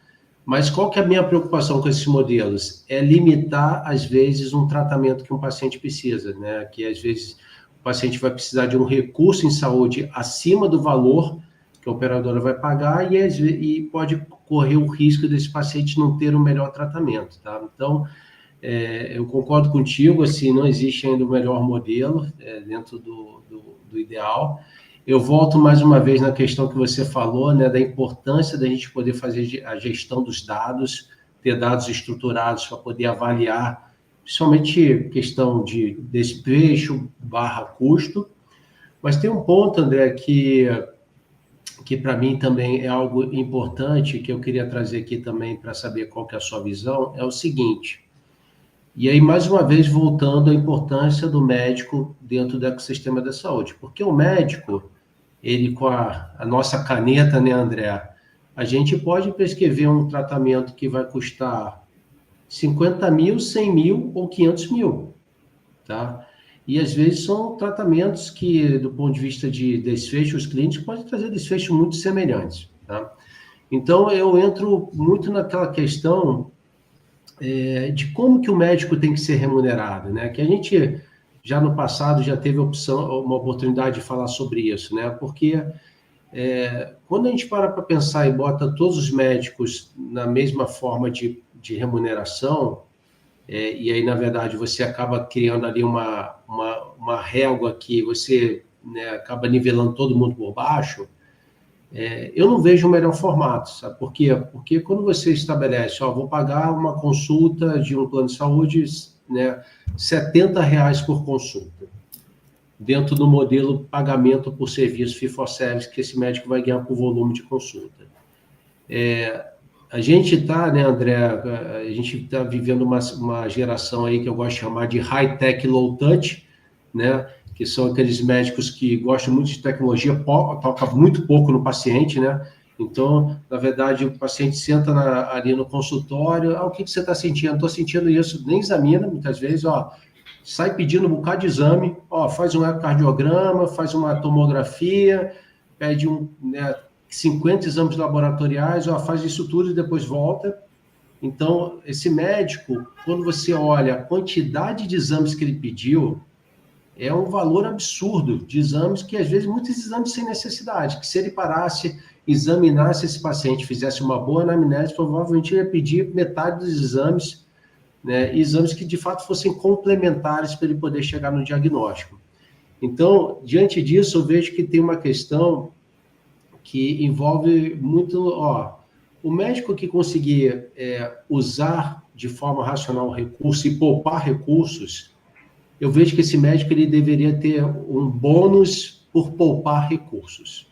mas qual que é a minha preocupação com esses modelos? É limitar, às vezes, um tratamento que um paciente precisa, né? Que, às vezes, o paciente vai precisar de um recurso em saúde acima do valor que a operadora vai pagar e pode correr o risco desse paciente não ter o melhor tratamento, tá? Então, eu concordo contigo, assim, não existe ainda o melhor modelo dentro do ideal. eu volto mais uma vez na questão que você falou, né, da importância da gente poder fazer a gestão dos dados, ter dados estruturados para poder avaliar, principalmente questão de desfecho barra custo. Mas tem um ponto, André, que para mim também é algo importante, que eu queria trazer aqui também para saber qual que é a sua visão, é o seguinte. E aí, mais uma vez, voltando à importância do médico dentro do ecossistema da saúde. Porque o médico, ele com a nossa caneta, né, André? A gente pode prescrever um tratamento que vai custar 50 mil, 100 mil ou 500 mil, tá? E às vezes são tratamentos que, do ponto de vista de desfechos clínicos, podem trazer desfechos muito semelhantes, tá? Então, eu entro muito naquela questão de como que o médico tem que ser remunerado, né? Que a gente já no passado já teve uma oportunidade de falar sobre isso, né? Porque quando a gente para pensar e bota todos os médicos na mesma forma de remuneração, e aí, na verdade, você acaba criando ali uma régua que você, né, acaba nivelando todo mundo por baixo, eu não vejo o melhor formato, sabe por quê? Porque quando você estabelece, ó, vou pagar uma consulta de um plano de saúde, né, R$ 70 por consulta, dentro do modelo pagamento por serviço fee for service que esse médico vai ganhar por volume de consulta. A gente está, né, André, a gente está vivendo uma geração aí que eu gosto de chamar de high-tech, low-touch, né, que são aqueles médicos que gostam muito de tecnologia, toca muito pouco no paciente, né? Então, na verdade, o paciente senta ali no consultório, o que você está sentindo? Estou sentindo isso, nem examina, muitas vezes, ó, sai pedindo um bocado de exame, ó, faz um ecocardiograma, faz uma tomografia, pede 50 exames laboratoriais, ó, faz isso tudo e depois volta. Então, esse médico, quando você olha a quantidade de exames que ele pediu, é um valor absurdo de exames que, às vezes, muitos exames sem necessidade, que se ele parasse, examinasse esse paciente, fizesse uma boa anamnese, provavelmente ele ia pedir metade dos exames, né, exames que, de fato, fossem complementares para ele poder chegar no diagnóstico. Então, diante disso, eu vejo que tem uma questão que envolve muito, o médico que conseguir usar de forma racional o recurso e poupar recursos, eu vejo que esse médico ele deveria ter um bônus por poupar recursos,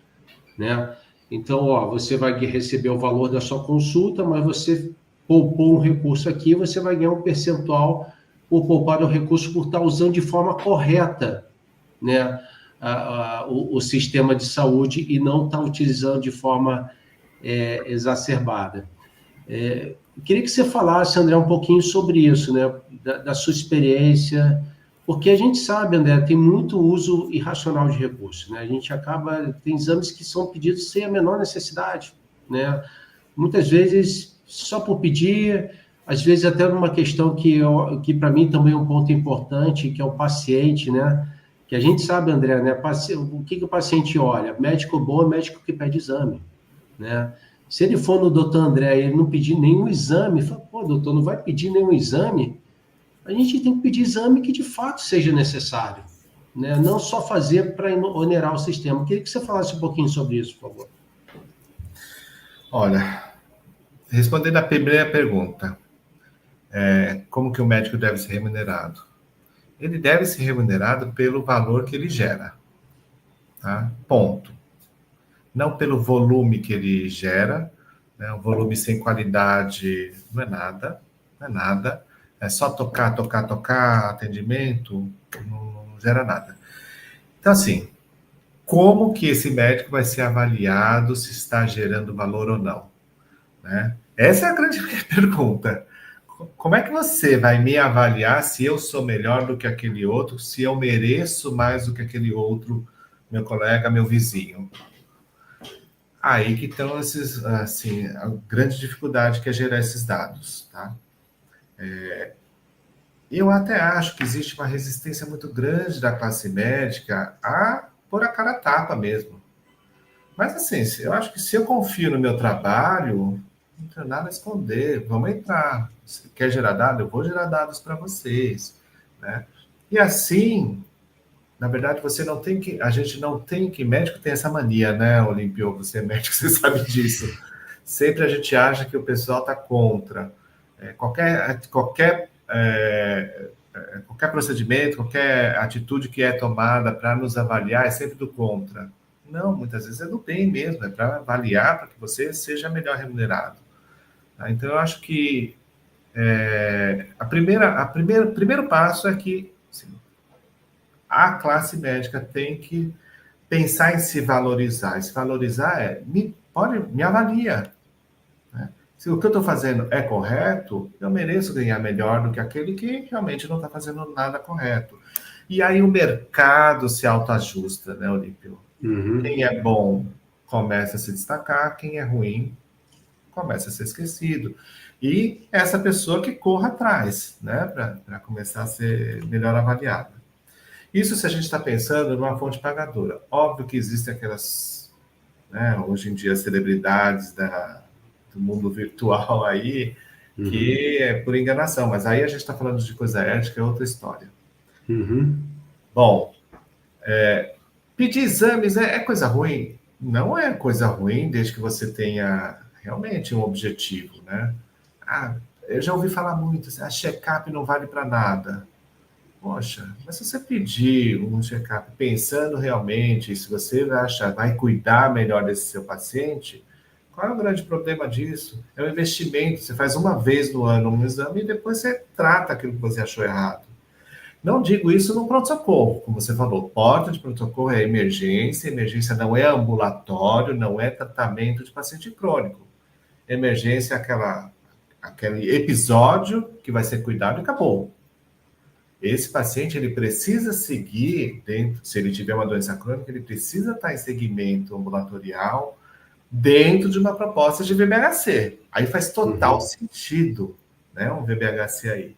né? Então, você vai receber o valor da sua consulta, mas você poupou um recurso aqui, você vai ganhar um percentual por poupar o recurso por estar usando de forma correta, né, o sistema de saúde e não estar utilizando de forma exacerbada. Queria que você falasse, André, um pouquinho sobre isso, né, da sua experiência, porque a gente sabe, André, tem muito uso irracional de recursos, né? A gente tem exames que são pedidos sem a menor necessidade, né? Muitas vezes só por pedir, às vezes até numa questão que para mim também é um ponto importante, que é o paciente, né? Que a gente sabe, André, né? O que o paciente olha? Médico bom é médico que pede exame, né? Se ele for no doutor André e ele não pedir nenhum exame, fala, pô, doutor, não vai pedir nenhum exame? A gente tem que pedir exame que de fato seja necessário, né? Não só fazer para onerar o sistema. Eu queria que você falasse um pouquinho sobre isso, por favor. Olha, respondendo a primeira pergunta, como que o médico deve ser remunerado? Ele deve ser remunerado pelo valor que ele gera, tá? Ponto. Não pelo volume que ele gera, né? Um volume sem qualidade não é nada, não é nada. É só tocar, atendimento, não gera nada. Então, assim, como que esse médico vai ser avaliado se está gerando valor ou não, né? Essa é a grande pergunta. Como é que você vai me avaliar se eu sou melhor do que aquele outro, se eu mereço mais do que aquele outro, meu colega, meu vizinho? Aí que estão assim, a grande dificuldade que é gerar esses dados, tá? Eu até acho que existe uma resistência muito grande da classe médica a pôr a cara a tapa mesmo. Mas assim, eu acho que se eu confio no meu trabalho, não tenho nada a esconder. Vamos entrar. Se quer gerar dados? Eu vou gerar dados para vocês, né? E assim, Na verdade, a gente não tem que, médico tem essa mania, né, Olímpio? Você é médico, você sabe disso. Sempre a gente acha que o pessoal está contra. Qualquer procedimento, qualquer atitude que é tomada para nos avaliar é sempre do contra. Não, muitas vezes é do bem mesmo, é para avaliar, para que você seja melhor remunerado. Tá? Então, eu acho que o primeiro passo é que assim, a classe médica tem que pensar em se valorizar. E se valorizar me avalia. Né? Se o que eu estou fazendo é correto, eu mereço ganhar melhor do que aquele que realmente não está fazendo nada correto. E aí o mercado se autoajusta, né, Olímpio? Quem é bom começa a se destacar, quem é ruim começa a ser esquecido. E essa pessoa que corra atrás, né, para começar a ser melhor avaliada. Isso se a gente está pensando numa fonte pagadora. Óbvio que existem aquelas, né, hoje em dia, celebridades do mundo virtual aí, que é por enganação, mas aí a gente está falando de coisa ética, é outra história. Bom, pedir exames é coisa ruim? Não é coisa ruim, desde que você tenha realmente um objetivo, né? Eu já ouvi falar muito, a check-up não vale para nada. Poxa, mas se você pedir um check-up pensando realmente, se você vai cuidar melhor desse seu paciente, qual é o grande problema disso? É um investimento, você faz uma vez no ano um exame e depois você trata aquilo que você achou errado. Não digo isso no pronto-socorro, como você falou, porta de pronto-socorro é emergência não é ambulatório, não é tratamento de paciente crônico. Emergência é aquele episódio que vai ser cuidado e acabou. Esse paciente, ele precisa seguir, se ele tiver uma doença crônica, ele precisa estar em segmento ambulatorial dentro de uma proposta de VBHC. Aí faz total sentido, né, um VBHC aí.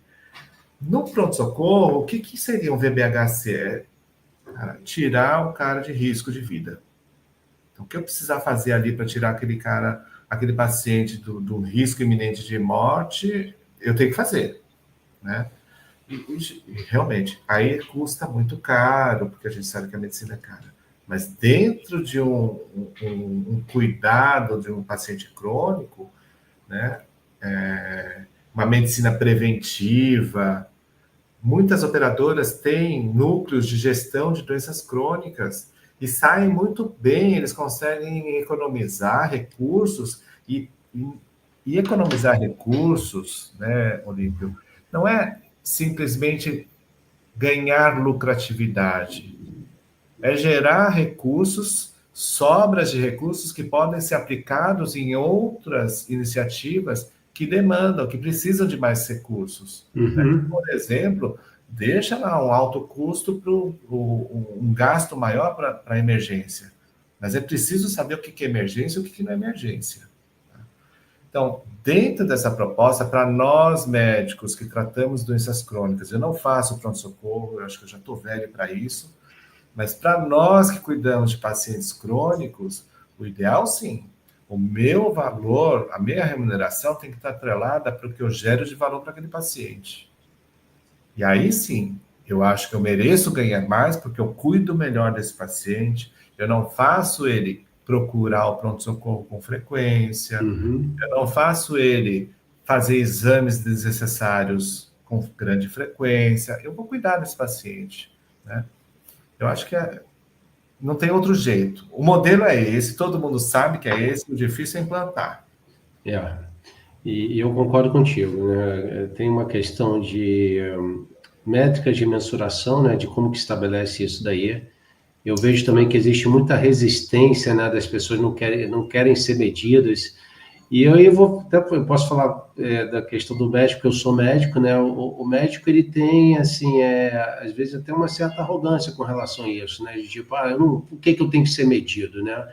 No pronto-socorro, o que seria um VBHC? Tirar o cara de risco de vida. Então, o que eu precisar fazer ali para tirar aquele paciente do risco iminente de morte, eu tenho que fazer, né? E realmente, aí custa muito caro, porque a gente sabe que a medicina é cara. Mas dentro de um cuidado de um paciente crônico, né, uma medicina preventiva, muitas operadoras têm núcleos de gestão de doenças crônicas e saem muito bem, eles conseguem economizar recursos e economizar recursos, né, Olímpio, não é simplesmente ganhar lucratividade. É gerar recursos, sobras de recursos que podem ser aplicados em outras iniciativas que demandam, que precisam de mais recursos. Por exemplo, deixa lá um alto custo para um gasto maior para a emergência. Mas é preciso saber o que é emergência e o que não é emergência. Então, dentro dessa proposta, para nós médicos que tratamos doenças crônicas, eu não faço pronto-socorro, eu acho que eu já estou velho para isso, mas para nós que cuidamos de pacientes crônicos, o ideal, sim, o meu valor, a minha remuneração tem que estar atrelada para o que eu gero de valor para aquele paciente. E aí, sim, eu acho que eu mereço ganhar mais porque eu cuido melhor desse paciente, eu não faço ele procurar o pronto-socorro com frequência, eu não faço ele fazer exames desnecessários com grande frequência, eu vou cuidar desse paciente, né? Eu acho que não tem outro jeito. O modelo é esse, todo mundo sabe que é esse, o difícil é implantar. E eu concordo contigo, né? Tem uma questão de métricas de mensuração, né, de como que estabelece isso daí. Eu vejo também que existe muita resistência, né, das pessoas não querem ser medidas. E aí eu posso falar da questão do médico, porque eu sou médico, né? O médico, ele tem, assim, às vezes até uma certa arrogância com relação a isso, né? De tipo, por que eu tenho que ser medido, né?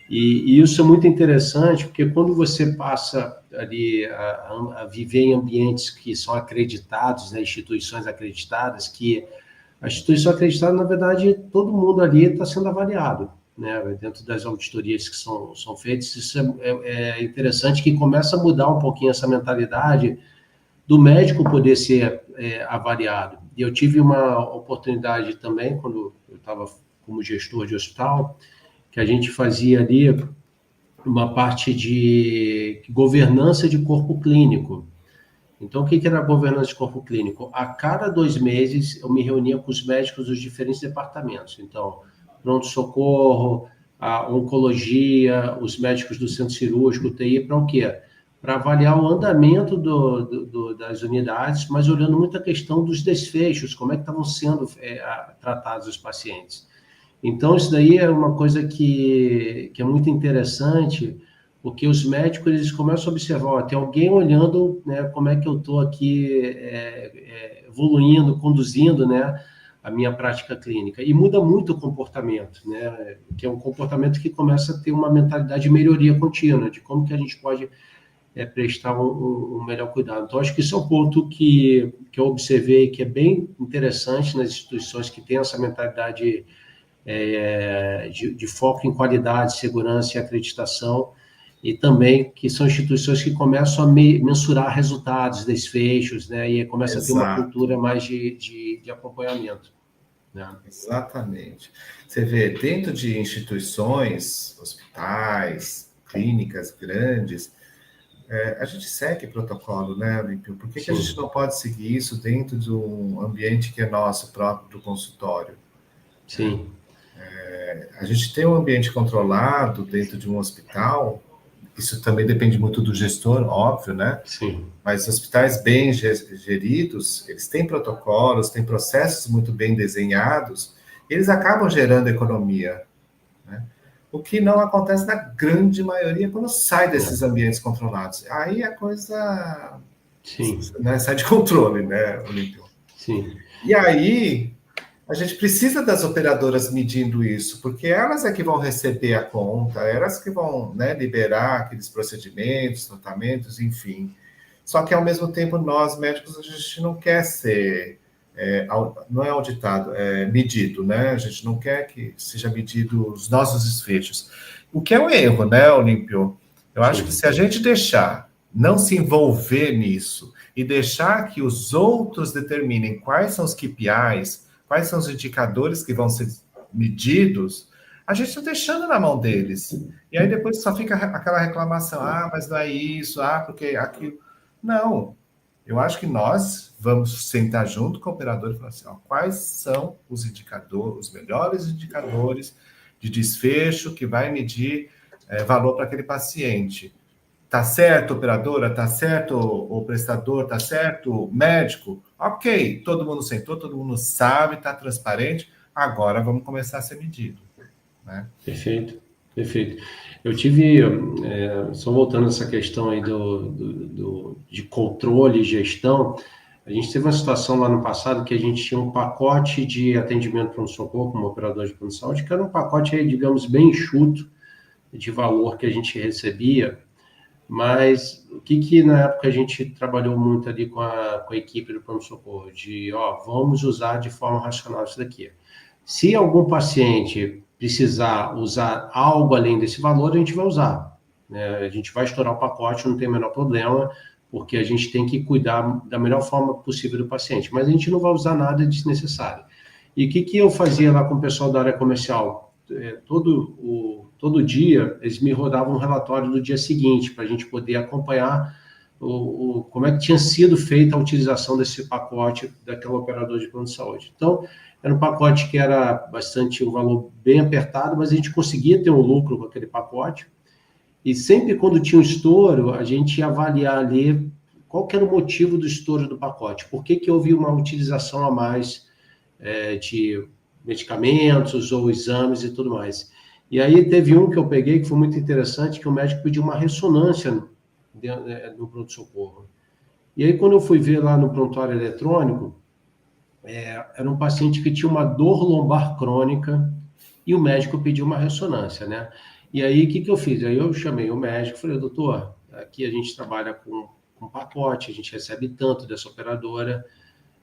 E isso é muito interessante, porque quando você passa ali a viver em ambientes que são acreditados, né, instituições acreditadas, que a instituição acreditada, na verdade, todo mundo ali está sendo avaliado, né, dentro das auditorias que são feitas. Isso é interessante, que começa a mudar um pouquinho essa mentalidade do médico poder ser avaliado. E eu tive uma oportunidade também, quando estava como gestor de hospital, que a gente fazia ali uma parte de governança de corpo clínico. Então, o que era a governança de corpo clínico? A cada 2 meses, eu me reunia com os médicos dos diferentes departamentos. Então, pronto-socorro, a oncologia, os médicos do centro cirúrgico, UTI, para o quê? Para avaliar o andamento das unidades, mas olhando muito a questão dos desfechos, como é que estavam sendo tratados os pacientes. Então, isso daí é uma coisa que é muito interessante, porque os médicos eles começam a observar, ó, tem alguém olhando, né, como é que eu estou aqui evoluindo, conduzindo, né, a minha prática clínica. E muda muito o comportamento, né, que é um comportamento que começa a ter uma mentalidade de melhoria contínua, de como que a gente pode prestar um melhor cuidado. Então, acho que isso é um ponto que eu observei que é bem interessante nas instituições que têm essa mentalidade de foco em qualidade, segurança e acreditação, e também que são instituições que começam a mensurar resultados, desfechos, né? E começa a ter uma cultura mais de acompanhamento. Né? Exatamente. Você vê, dentro de instituições, hospitais, clínicas grandes, a gente segue protocolo, né, Olímpio? Por que a gente não pode seguir isso dentro de um ambiente que é nosso próprio, do consultório? Sim. A gente tem um ambiente controlado dentro de um hospital, isso também depende muito do gestor, óbvio, né? Sim. Mas hospitais bem geridos, eles têm protocolos, têm processos muito bem desenhados, eles acabam gerando economia, né? O que não acontece na grande maioria quando sai desses ambientes controlados. Aí a coisa né, sai de controle, né, Olímpio? Sim. E aí a gente precisa das operadoras medindo isso, porque elas é que vão receber a conta, elas que vão, né, liberar aqueles procedimentos, tratamentos, enfim. Só que, ao mesmo tempo, nós, médicos, a gente não quer ser, não é auditado, é medido, né? A gente não quer que seja medido os nossos desfechos. O que é um erro, né, Olímpio? Eu acho que se a gente deixar, não se envolver nisso, e deixar que os outros determinem quais são os KPIs, quais são os indicadores que vão ser medidos, a gente está deixando na mão deles. E aí depois só fica aquela reclamação, mas não é isso, porque aquilo. Não, eu acho que nós vamos sentar junto com o operador e falar assim, quais são os indicadores, os melhores indicadores de desfecho que vai medir valor para aquele paciente. Tá certo, operadora? Tá certo, o prestador? Tá certo, o médico? Ok, todo mundo sentou, todo mundo sabe, tá transparente. Agora vamos começar a ser medido, né? Perfeito, perfeito. Eu tive, só voltando a essa questão aí de controle e gestão, a gente teve uma situação lá no passado que a gente tinha um pacote de atendimento pronto-socorro como operador de pronto-saúde, que era um pacote, aí, digamos, bem enxuto de valor que a gente recebia, mas o que na época a gente trabalhou muito ali com a equipe do pronto-socorro, vamos usar de forma racional isso daqui. Se algum paciente precisar usar algo além desse valor, a gente vai usar, né? A gente vai estourar o pacote, não tem o menor problema, porque a gente tem que cuidar da melhor forma possível do paciente, mas a gente não vai usar nada desnecessário. E o que eu fazia lá com o pessoal da área comercial? Todo dia, eles me rodavam um relatório do dia seguinte, para a gente poder acompanhar como é que tinha sido feita a utilização desse pacote daquela operadora de plano de saúde. Então, era um pacote que era um valor bem apertado, mas a gente conseguia ter um lucro com aquele pacote. E sempre quando tinha um estouro, a gente ia avaliar ali qual que era o motivo do estouro do pacote. Por que houve uma utilização a mais de medicamentos ou exames e tudo mais. E aí teve um que eu peguei que foi muito interessante, que o médico pediu uma ressonância no pronto-socorro. E aí quando eu fui ver lá no prontuário eletrônico, era um paciente que tinha uma dor lombar crônica e o médico pediu uma ressonância, né? E aí o que eu fiz? Aí eu chamei o médico e falei, doutor, aqui a gente trabalha com pacote, a gente recebe tanto dessa operadora.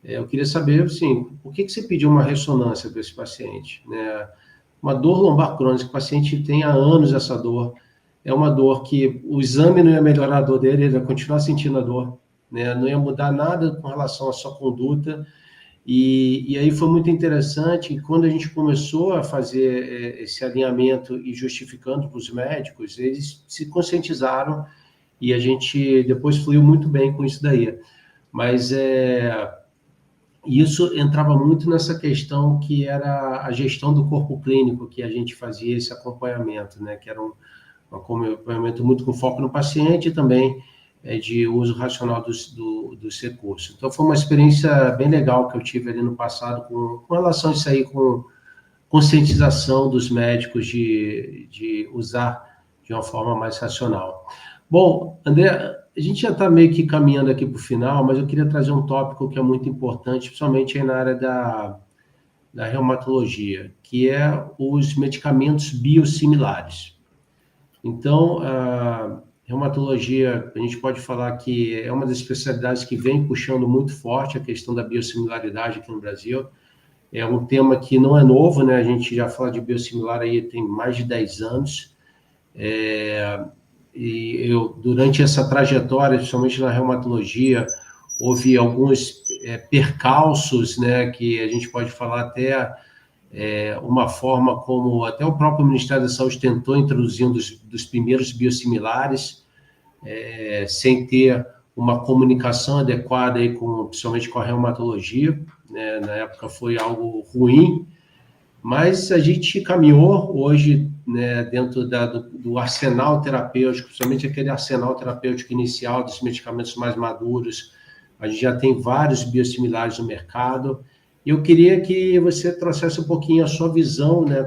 Eu queria saber, assim, por que você pediu uma ressonância para esse paciente? Né? Uma dor lombar crônica, o paciente tem há anos essa dor, é uma dor que o exame não ia melhorar a dor dele, ele ia continuar sentindo a dor, né? Não ia mudar nada com relação à sua conduta, E aí foi muito interessante, quando a gente começou a fazer esse alinhamento e justificando para os médicos, eles se conscientizaram e a gente depois fluiu muito bem com isso daí. Mas isso entrava muito nessa questão que era a gestão do corpo clínico, que a gente fazia esse acompanhamento, né? Que era um acompanhamento muito com foco no paciente e também de uso racional dos recursos. Então, foi uma experiência bem legal que eu tive ali no passado com relação a isso aí, com conscientização dos médicos de usar de uma forma mais racional. Bom, André, a gente já está meio que caminhando aqui para o final, mas eu queria trazer um tópico que é muito importante, principalmente aí na área da reumatologia, que é os medicamentos biosimilares. Então, a reumatologia, a gente pode falar que é uma das especialidades que vem puxando muito forte a questão da biosimilaridade aqui no Brasil. É um tema que não é novo, né? A gente já fala de biosimilar aí tem mais de 10 anos. E eu, durante essa trajetória, principalmente na reumatologia, houve alguns percalços, né? Que a gente pode falar até uma forma como até o próprio Ministério da Saúde tentou introduzir um dos primeiros biosimilares, sem ter uma comunicação adequada aí principalmente com a reumatologia, né? Na época foi algo ruim, mas a gente caminhou hoje, né, dentro do arsenal terapêutico, principalmente aquele arsenal terapêutico inicial dos medicamentos mais maduros. A gente já tem vários biosimilares no mercado. E eu queria que você trouxesse um pouquinho a sua visão, né?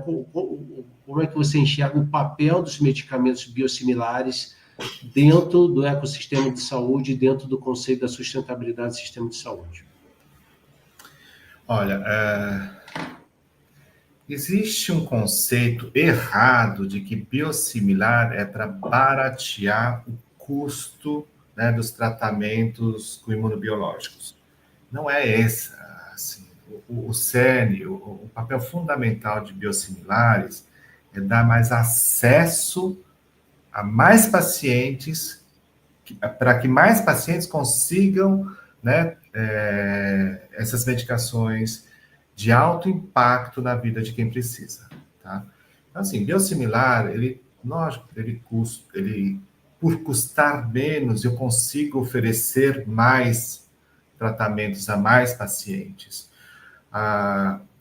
Como é que você enxerga o papel dos medicamentos biosimilares dentro do ecossistema de saúde, dentro do conceito da sustentabilidade do sistema de saúde? Olha, existe um conceito errado de que biosimilar é para baratear o custo, né, dos tratamentos com imunobiológicos. Não é esse. Assim, o cerne, o papel fundamental de biosimilares é dar mais acesso a mais pacientes, para que mais pacientes consigam, né, essas medicações de alto impacto na vida de quem precisa. Tá? Então, assim, biosimilar, lógico, por custar menos, eu consigo oferecer mais tratamentos a mais pacientes.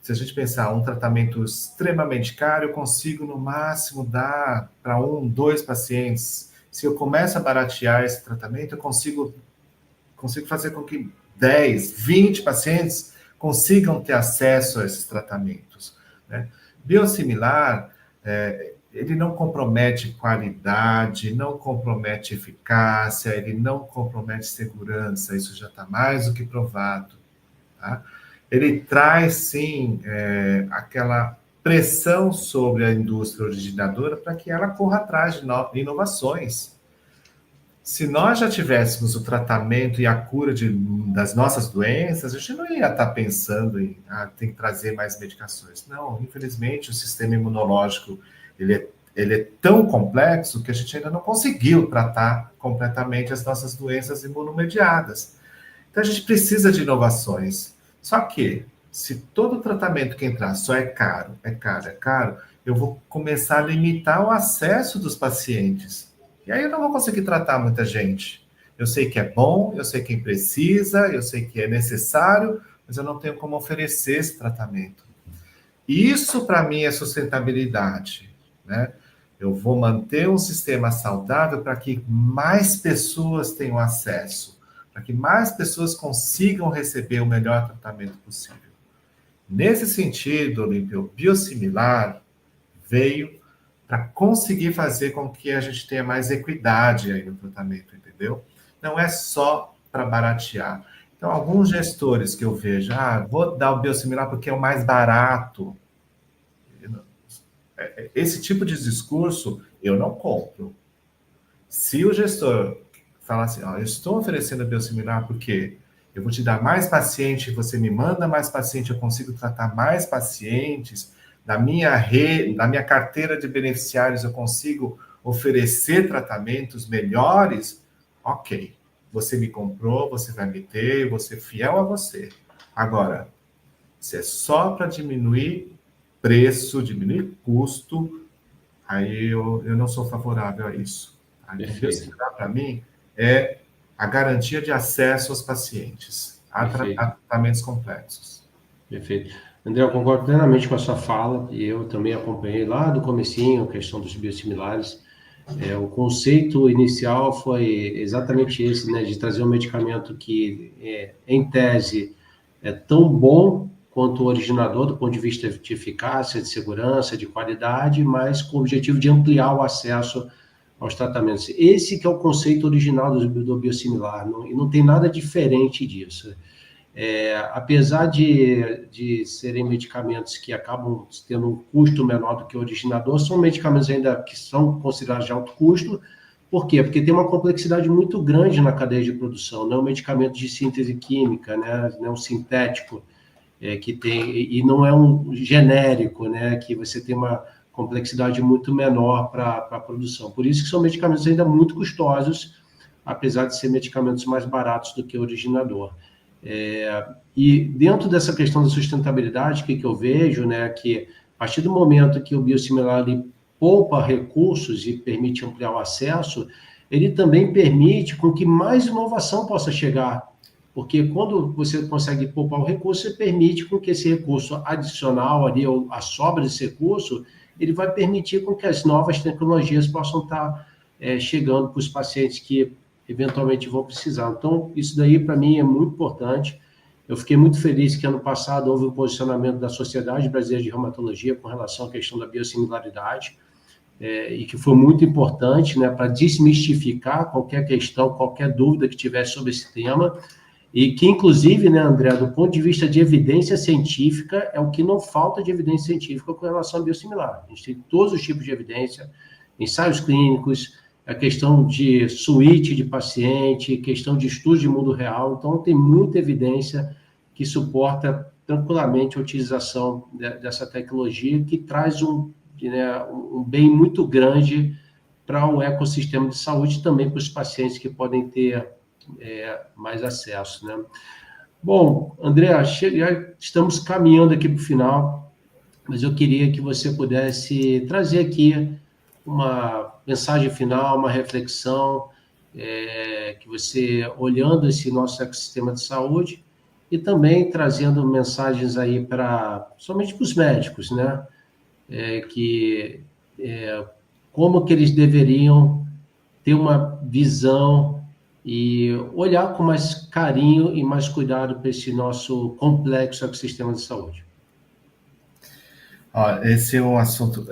Se a gente pensar um tratamento extremamente caro, eu consigo no máximo dar para 1, 2 pacientes. Se eu começo a baratear esse tratamento, eu consigo fazer com que 10, 20 pacientes consigam ter acesso a esses tratamentos. Né? Biosimilar, ele não compromete qualidade, não compromete eficácia, ele não compromete segurança, isso já está mais do que provado. Tá? Ele traz, sim, aquela pressão sobre a indústria originadora para que ela corra atrás de inovações. Se nós já tivéssemos o tratamento e a cura das nossas doenças, a gente não ia estar pensando em tem que trazer mais medicações. Não, infelizmente, o sistema imunológico ele é tão complexo que a gente ainda não conseguiu tratar completamente as nossas doenças imunomediadas. Então, a gente precisa de inovações. Só que, se todo tratamento que entrar só é caro, eu vou começar a limitar o acesso dos pacientes. E aí eu não vou conseguir tratar muita gente. Eu sei que é bom, eu sei quem precisa, eu sei que é necessário, mas eu não tenho como oferecer esse tratamento. Isso, para mim, é sustentabilidade, né? Eu vou manter um sistema saudável para que mais pessoas tenham acesso, para que mais pessoas consigam receber o melhor tratamento possível. Nesse sentido, Olímpio, o biosimilar veio para conseguir fazer com que a gente tenha mais equidade aí no tratamento, entendeu? Não é só para baratear. Então, alguns gestores que eu vejo, vou dar o biosimilar porque é o mais barato. Esse tipo de discurso eu não compro. Se o gestor falar assim, eu estou oferecendo biosimilar porque eu vou te dar mais paciente, você me manda mais paciente, eu consigo tratar mais pacientes, na minha rede, na minha carteira de beneficiários eu consigo oferecer tratamentos melhores, ok. Você me comprou, você vai me ter, eu vou ser fiel a você. Agora, Se é só para diminuir preço, diminuir custo, aí eu não sou favorável a isso. Então, Perfeito, biosimilar, para mim, é a garantia de acesso aos pacientes a perfeito. tratamentos complexos. Perfeito. André, eu concordo plenamente com a sua fala, e eu também acompanhei lá do comecinho a questão dos biosimilares. O conceito inicial foi exatamente esse, né, de trazer um medicamento que, em tese, é tão bom quanto o originador, do ponto de vista de eficácia, de segurança, de qualidade, mas com o objetivo de ampliar o acesso aos tratamentos. Esse que é o conceito original do biosimilar, e não tem nada diferente disso. Apesar de serem medicamentos que acabam tendo um custo menor do que o originador, são medicamentos ainda que são considerados de alto custo. Por quê? Porque tem uma complexidade muito grande na cadeia de produção, não é um medicamento de síntese química, né? Não é um sintético, que tem, e não é um genérico, né? Que você tem uma complexidade muito menor para a produção. Por isso que são medicamentos ainda muito custosos, apesar de ser medicamentos mais baratos do que o originador. E dentro dessa questão da sustentabilidade, que eu vejo, né, que a partir do momento que o biosimilar ele poupa recursos e permite ampliar o acesso, ele também permite com que mais inovação possa chegar, porque quando você consegue poupar o recurso, você permite com que esse recurso adicional ali, ou a sobra desse recurso, ele vai permitir com que as novas tecnologias possam estar chegando para os pacientes que eventualmente vão precisar. Então, isso daí, para mim, é muito importante. Eu fiquei muito feliz que ano passado houve um posicionamento da Sociedade Brasileira de Reumatologia com relação à questão da biosimilaridade, e que foi muito importante, né, para desmistificar qualquer questão, qualquer dúvida que tivesse sobre esse tema, e que, inclusive, né, André, do ponto de vista de evidência científica, é o que não falta de evidência científica com relação a biosimilar. A gente tem todos os tipos de evidência, ensaios clínicos, a questão de suíte de paciente, questão de estudo de mundo real. Então, tem muita evidência que suporta tranquilamente a utilização dessa tecnologia, que traz né, um bem muito grande para o ecossistema de saúde, também para os pacientes que podem ter mais acesso, né? Bom, André, já estamos caminhando aqui para o final, mas eu queria que você pudesse trazer aqui uma mensagem final, uma reflexão, que você, olhando esse nosso ecossistema de saúde, e também trazendo mensagens aí somente para os médicos, né? Que como que eles deveriam ter uma visão e olhar com mais carinho e mais cuidado para esse nosso complexo ecossistema de saúde. Ó, esse é um assunto,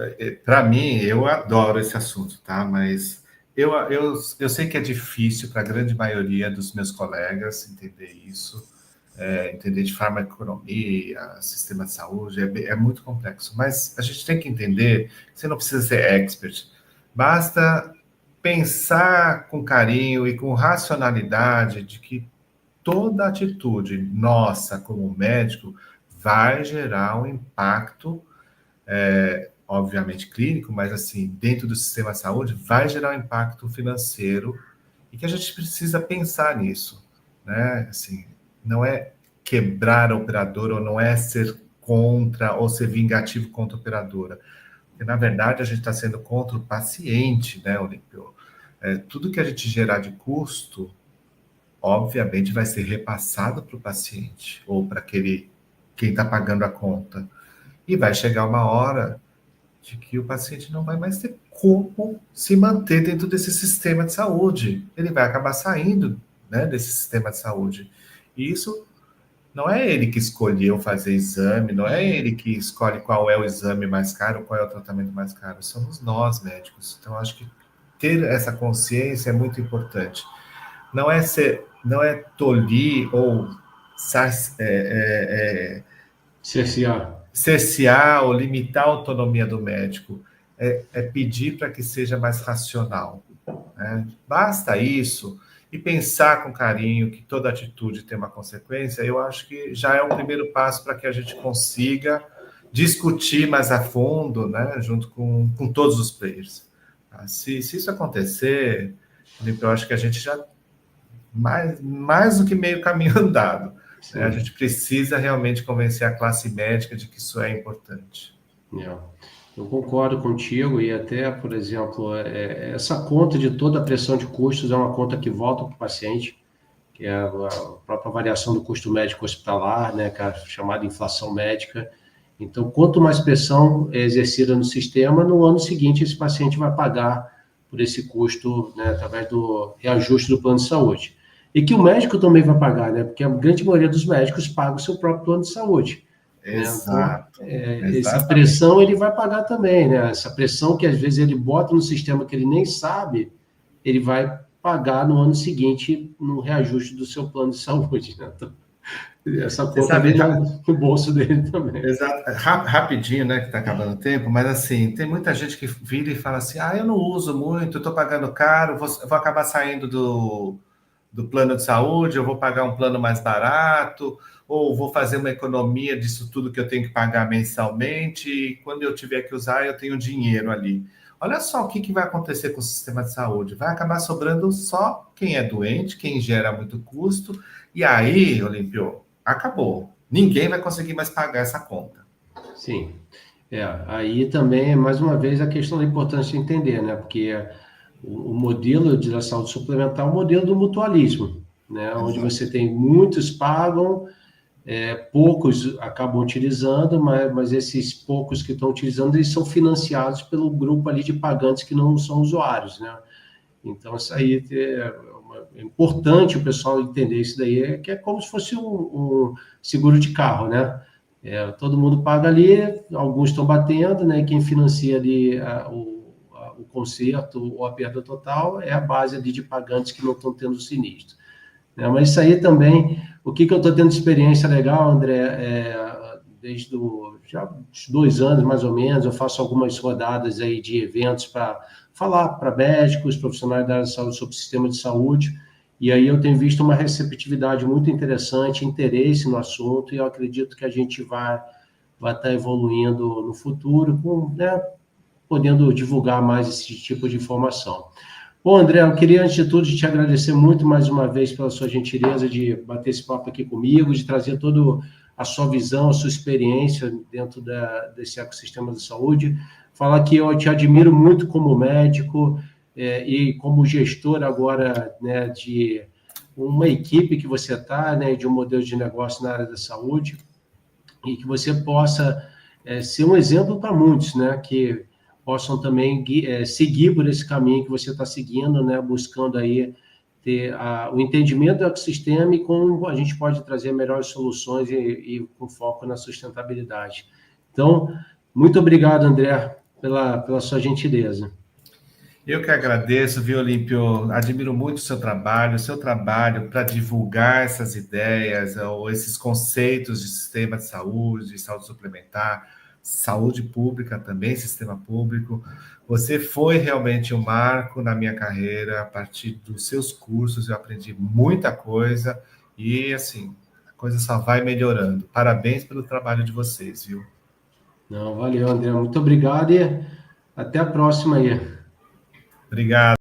para mim, eu adoro esse assunto, tá? Mas eu sei que é difícil para a grande maioria dos meus colegas entender isso, entender de farmacoeconomia, sistema de saúde, é muito complexo. Mas a gente tem que entender que você não precisa ser expert, basta pensar com carinho e com racionalidade de que toda atitude nossa como médico vai gerar um impacto, obviamente clínico, mas assim, dentro do sistema de saúde, vai gerar um impacto financeiro e que a gente precisa pensar nisso, né? Assim, não é quebrar a operadora ou não é ser contra ou ser vingativo contra a operadora. Porque, na verdade, a gente está sendo contra o paciente, né, Olímpio? Tudo que a gente gerar de custo, obviamente, vai ser repassado para o paciente ou para quem está pagando a conta. E vai chegar uma hora de que o paciente não vai mais ter como se manter dentro desse sistema de saúde. Ele vai acabar saindo, né, desse sistema de saúde. E isso não é ele que escolheu fazer exame, não é ele que escolhe qual é o exame mais caro, qual é o tratamento mais caro. Somos nós, médicos. Então, acho que ter essa consciência é muito importante. Não é tolir ou CSA. cercear ou limitar a autonomia do médico, pedir para que seja mais racional, né? Basta isso e pensar com carinho que toda atitude tem uma consequência. Eu acho que já é um primeiro passo para que a gente consiga discutir mais a fundo, né, junto com todos os players. Se isso acontecer, eu acho que a gente já mais do que meio caminho andado. A gente precisa realmente convencer a classe médica de que isso é importante. Eu concordo contigo e até, por exemplo, essa conta de toda a pressão de custos é uma conta que volta para o paciente, que é a própria variação do custo médico hospitalar, né, que é a chamada inflação médica. Então, quanto mais pressão é exercida no sistema, no ano seguinte esse paciente vai pagar por esse custo, né, através do reajuste do plano de saúde. E que o médico também vai pagar, né, porque a grande maioria dos médicos paga o seu próprio plano de saúde. Exato. Né? Então, essa pressão ele vai pagar também, né? Essa pressão que às vezes ele bota no sistema que ele nem sabe, ele vai pagar no ano seguinte no reajuste do seu plano de saúde, né? Então, essa conta vem no bolso dele também. Exato. Rapidinho, né, que está acabando o tempo, mas assim, tem muita gente que vira e fala assim, eu não uso muito, eu estou pagando caro, vou acabar saindo do plano de saúde, eu vou pagar um plano mais barato, ou vou fazer uma economia disso tudo que eu tenho que pagar mensalmente, e quando eu tiver que usar, eu tenho dinheiro ali. Olha só o que vai acontecer com o sistema de saúde. Vai acabar sobrando só quem é doente, quem gera muito custo, e aí, Olímpio, acabou. Ninguém vai conseguir mais pagar essa conta. Sim. Aí também, mais uma vez, a questão da importância de entender, né? Porque o modelo da saúde suplementar é o modelo do mutualismo, né? Exato. Onde você tem muitos pagam, poucos acabam utilizando, mas esses poucos que estão utilizando, eles são financiados pelo grupo ali de pagantes que não são usuários, né? Então, isso aí é importante o pessoal entender isso daí, que é como se fosse um seguro de carro, né? Todo mundo paga ali, alguns estão batendo, né? Quem financia ali o conserto ou a perda total é a base ali de pagantes que não estão tendo sinistro. Né? Mas isso aí também, o que eu estou tendo de experiência legal, André, desde já uns 2 anos, mais ou menos, eu faço algumas rodadas aí de eventos para falar para médicos, profissionais da área de saúde sobre o sistema de saúde, e aí eu tenho visto uma receptividade muito interessante, interesse no assunto, e eu acredito que a gente vai estar evoluindo no futuro, né, podendo divulgar mais esse tipo de informação. Bom, André, eu queria, antes de tudo, te agradecer muito mais uma vez pela sua gentileza de bater esse papo aqui comigo, de trazer toda a sua visão, a sua experiência dentro desse ecossistema de saúde. Falar que eu te admiro muito como médico e como gestor agora, né, de uma equipe que você está, né, de um modelo de negócio na área da saúde, e que você possa ser um exemplo para muitos, né, que possam também seguir por esse caminho que você está seguindo, né, buscando aí ter o entendimento do ecossistema e como a gente pode trazer melhores soluções e com foco na sustentabilidade. Então, muito obrigado, André, pela sua gentileza. Eu que agradeço, viu, Olímpio? Admiro muito o seu trabalho para divulgar essas ideias ou esses conceitos de sistema de saúde suplementar, saúde pública também, sistema público. Você foi realmente um marco na minha carreira. A partir dos seus cursos, eu aprendi muita coisa e, assim, a coisa só vai melhorando. Parabéns pelo trabalho de vocês, viu? Não, valeu, André. Muito obrigado e até a próxima aí. Obrigado.